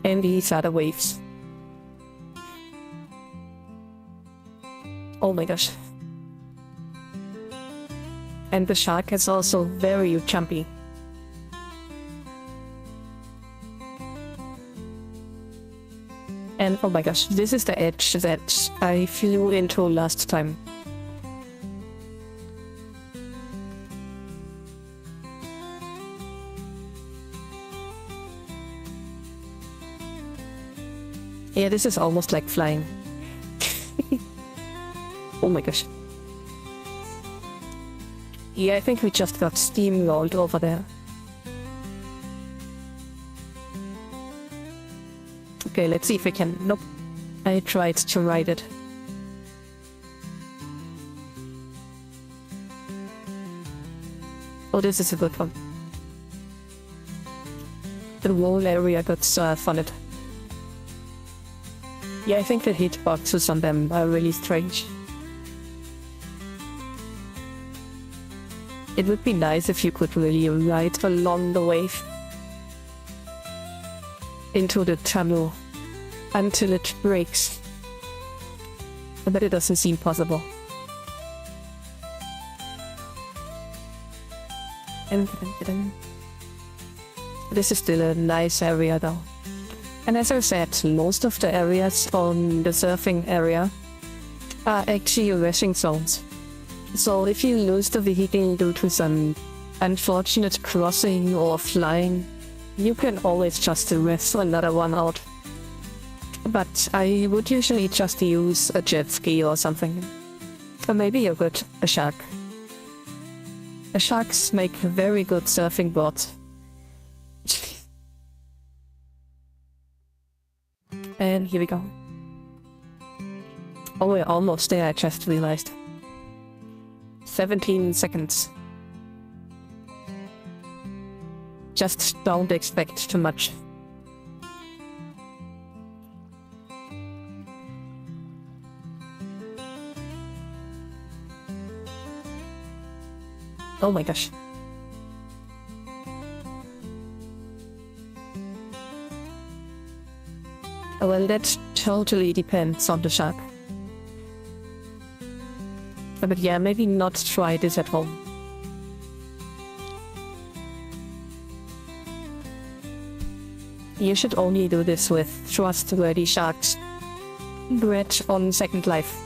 And these are the waves. Oh my gosh. And the shark is also very jumpy. And oh my gosh, this is the edge that I flew into last time. Yeah, this is almost like flying. Oh my gosh. Yeah, I think we just got steamrolled over there. Okay, let's see if we can... Nope. I tried to ride it. Oh, this is a good one. The whole area got surf on it. Yeah, I think the hitboxes on them are really strange. It would be nice if you could really ride along the wave into the tunnel until it breaks. but it doesn't seem possible. This is still a nice area though. And as I said, most of the areas on the surfing area are actually racing zones. So if you lose the vehicle due to some unfortunate crossing or flying, you can always just rest another one out. But I would usually just use a jet ski or something. Or maybe a shark. Sharks make very good surfing boards. And here we go. Oh, we're almost there, I just realized. 17 seconds. Just don't expect too much. Oh my gosh. Well, that totally depends on the shark. But yeah, maybe not try this at home. You should only do this with trustworthy sharks bred on Second Life.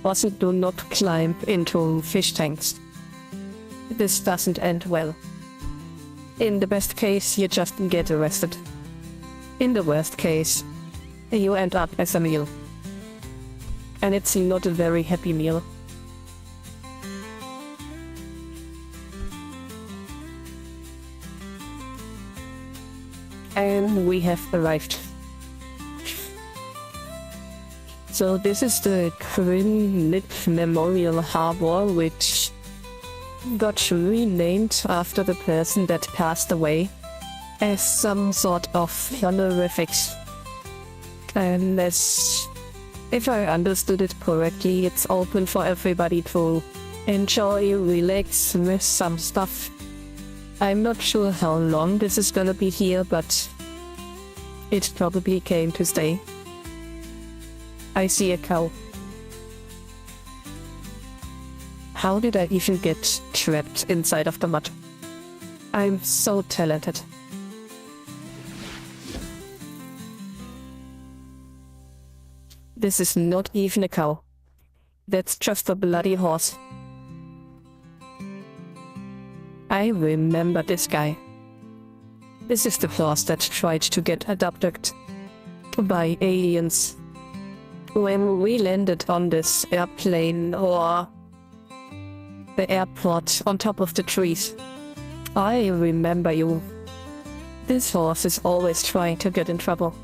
Also, do not climb into fish tanks. This doesn't end well. In the best case, you just get arrested. In the worst case, you end up as a meal. And it's not a very happy meal. And we have arrived. So this is the Kryn Memorial Harbor, which got renamed after the person that passed away as some sort of honorifics. And if I understood it correctly, it's open for everybody to enjoy, relax with some stuff. I'm not sure how long this is gonna be here, but it probably came to stay. I see a cow. How did I even get trapped inside of the mud? I'm so talented. This is not even a cow. That's just a bloody horse. I remember this guy. This is the horse that tried to get adopted by aliens. When we landed on this airplane or the airport on top of the trees, I remember you. This horse is always trying to get in trouble.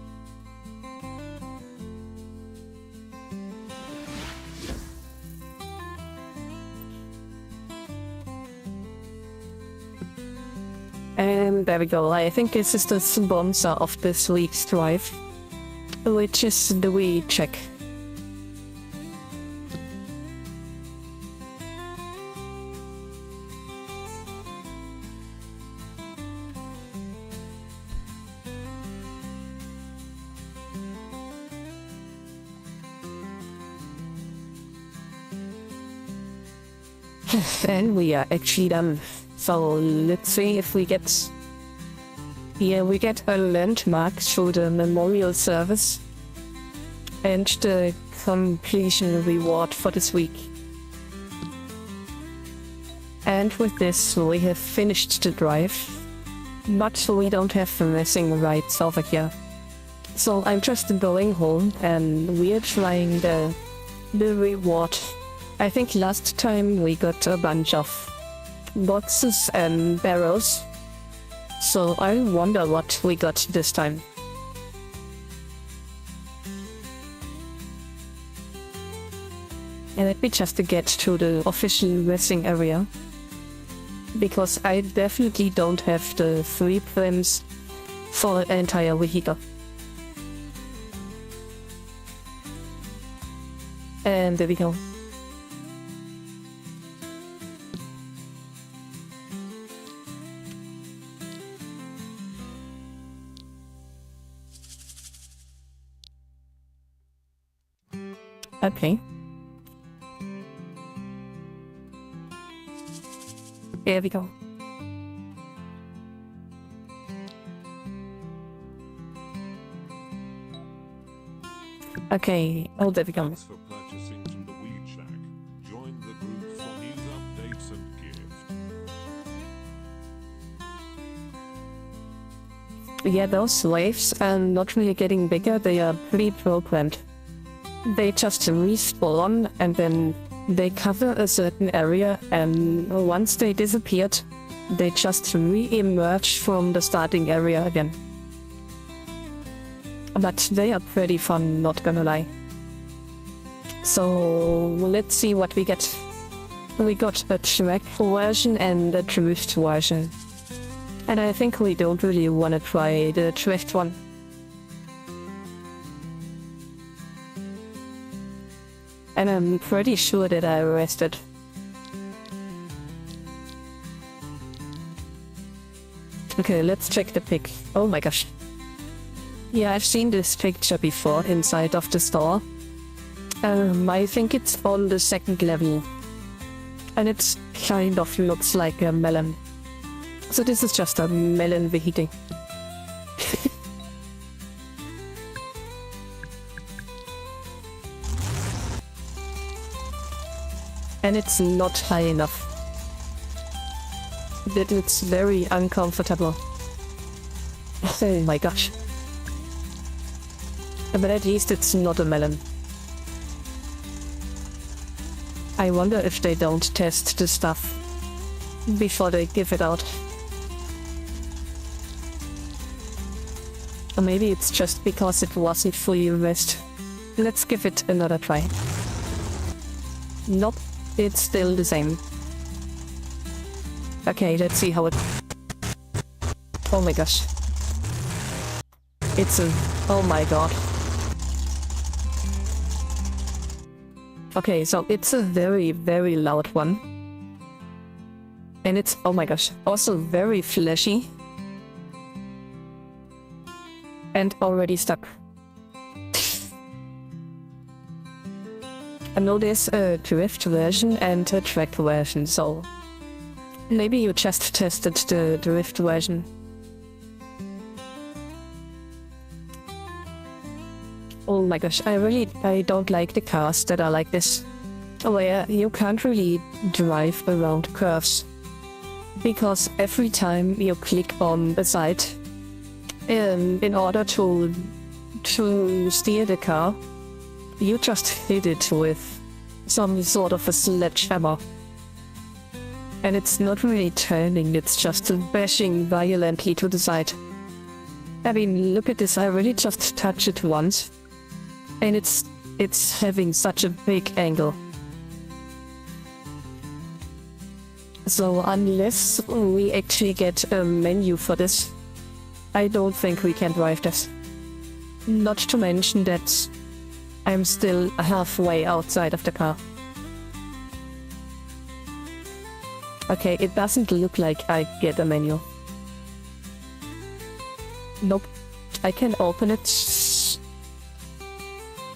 And there we go. I think this is the sponsor of this week's drive, which is the weed check. And we are actually done. So let's see if we get... Here we get a landmark through the memorial service and the completion reward for this week. And with this we have finished the drive, but we don't have the missing rights over here. So I'm just going home and we're trying the reward. I think last time we got a bunch of boxes and barrels, so I wonder what we got this time. And let me just get to the official racing area, because I definitely don't have the 3 frames for the entire vehicle. And there we go. Okay. There we go. Okay, oh, there we go. Thanks for purchasing from the Weed Shack. Join the group for news updates and gift. Yeah, those slaves are not really getting bigger, they are pre-programmed. They just respawn and then they cover a certain area, and once they disappeared, they just re-emerge from the starting area again. But they are pretty fun, not gonna lie. So let's see what we get. We got a tracked version and a drift version. And I think we don't really want to try the drift one. And I'm pretty sure that I rested. Okay, let's check the pic. Oh my gosh. Yeah, I've seen this picture before inside of the store. I think it's on the second level. And it kind of looks like a melon. So this is just a melon we're eating. And it's not high enough. It's very uncomfortable. Oh my gosh. But at least it's not a melon. I wonder if they don't test the stuff before they give it out. Or maybe it's just because it wasn't fully rest. Let's give it another try. Nope, it's still the same. Okay, let's see how it... Oh my gosh. It's a... Oh my god. Okay, so it's a very, very loud one. And it's, oh my gosh, also very fleshy. And already stuck. I know there's a drift version and a tracked version, so maybe you just tested the drift version. Oh my gosh, I don't like the cars that are like this, where you can't really drive around curves. Because every time you click on the side, in order to steer the car, you just hit it with some sort of a sledgehammer. And it's not really turning, it's just bashing violently to the side. I mean, look at this, I really just touched it once. And it's having such a big angle. So unless we actually get a menu for this, I don't think we can drive this. Not to mention that I'm still halfway outside of the car. Okay, it doesn't look like I get a menu. Nope. I can open it.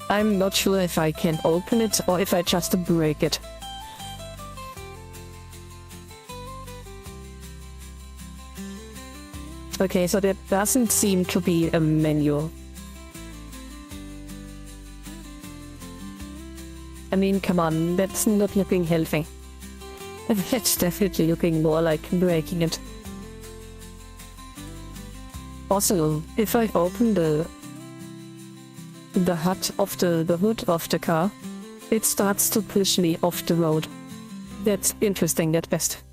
I'm not sure if I can open it or if I just break it. Okay, so there doesn't seem to be a menu. I mean, come on, that's not looking healthy. That's definitely looking more like breaking it. Also, if I open the hood of the car, it starts to push me off the road. That's interesting at best.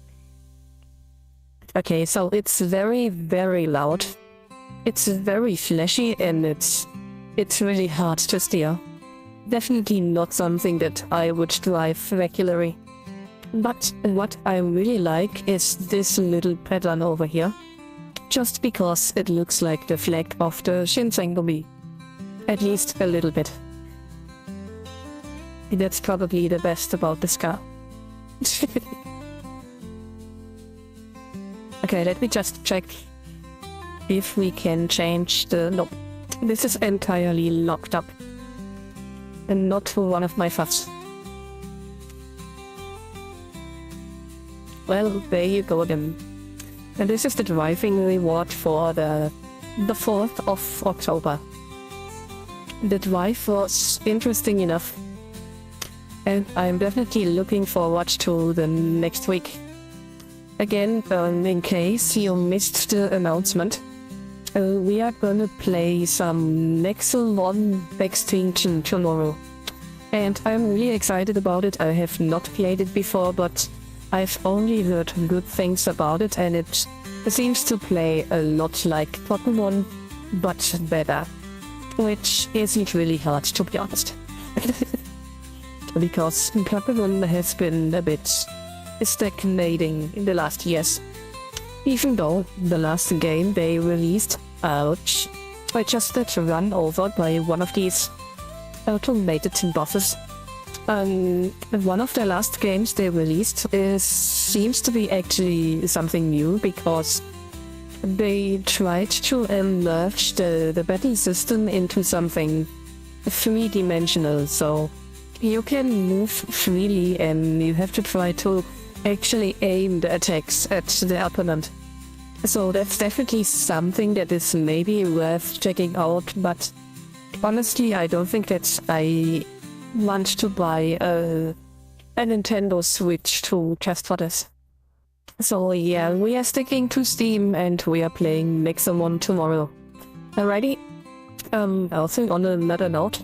Okay, so it's very, very loud. It's very fleshy and it's really hard to steer. Definitely not something that I would drive regularly. But what I really like is this little pattern over here. Just because it looks like the flag of the Shinsengumi. At least a little bit. That's probably the best about this car. Okay, let me just check if we can change the... Nope. This is entirely locked up. and not for one of my favs. Well, there you go then. And this is the driving reward for the 4th of October. The drive was interesting enough, and I'm definitely looking forward to the next week. Again, in case you missed the announcement, we are gonna play some Loxely 1 Extinction tomorrow. And I'm really excited about it. I have not played it before, but I've only heard good things about it, and it seems to play a lot like Pokemon, but better. Which isn't really hard, to be honest. Because Pokemon has been a bit stagnating in the last years. Even though the last game they released, ouch, I just got run over by one of these automated bosses. One of the last games they released seems to be actually something new, because they tried to merge the battle system into something 3-dimensional, so you can move freely and you have to try to actually aim the attacks at the opponent. So that's definitely something that is maybe worth checking out, but honestly I don't think that I want to buy a Nintendo Switch to just for this. So yeah, we are sticking to Steam and we are playing Loxely 1 tomorrow. Alrighty. Also on another note,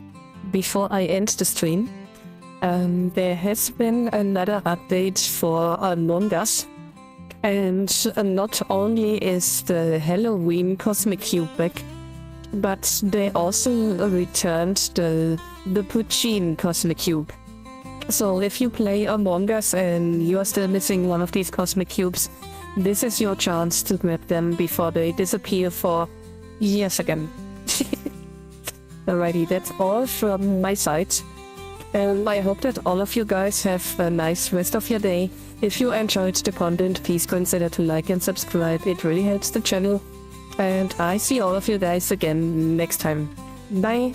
before I end the stream, there has been another update for Among Us. And not only is the Halloween Cosmic Cube back, but they also returned the Poutine Cosmic Cube. So if you play Among Us and you are still missing one of these Cosmic Cubes, this is your chance to grab them before they disappear for years again. Alrighty, that's all from my side. And I hope that all of you guys have a nice rest of your day. If you enjoyed the content, please consider to like and subscribe. It really helps the channel. And I see all of you guys again next time. Bye!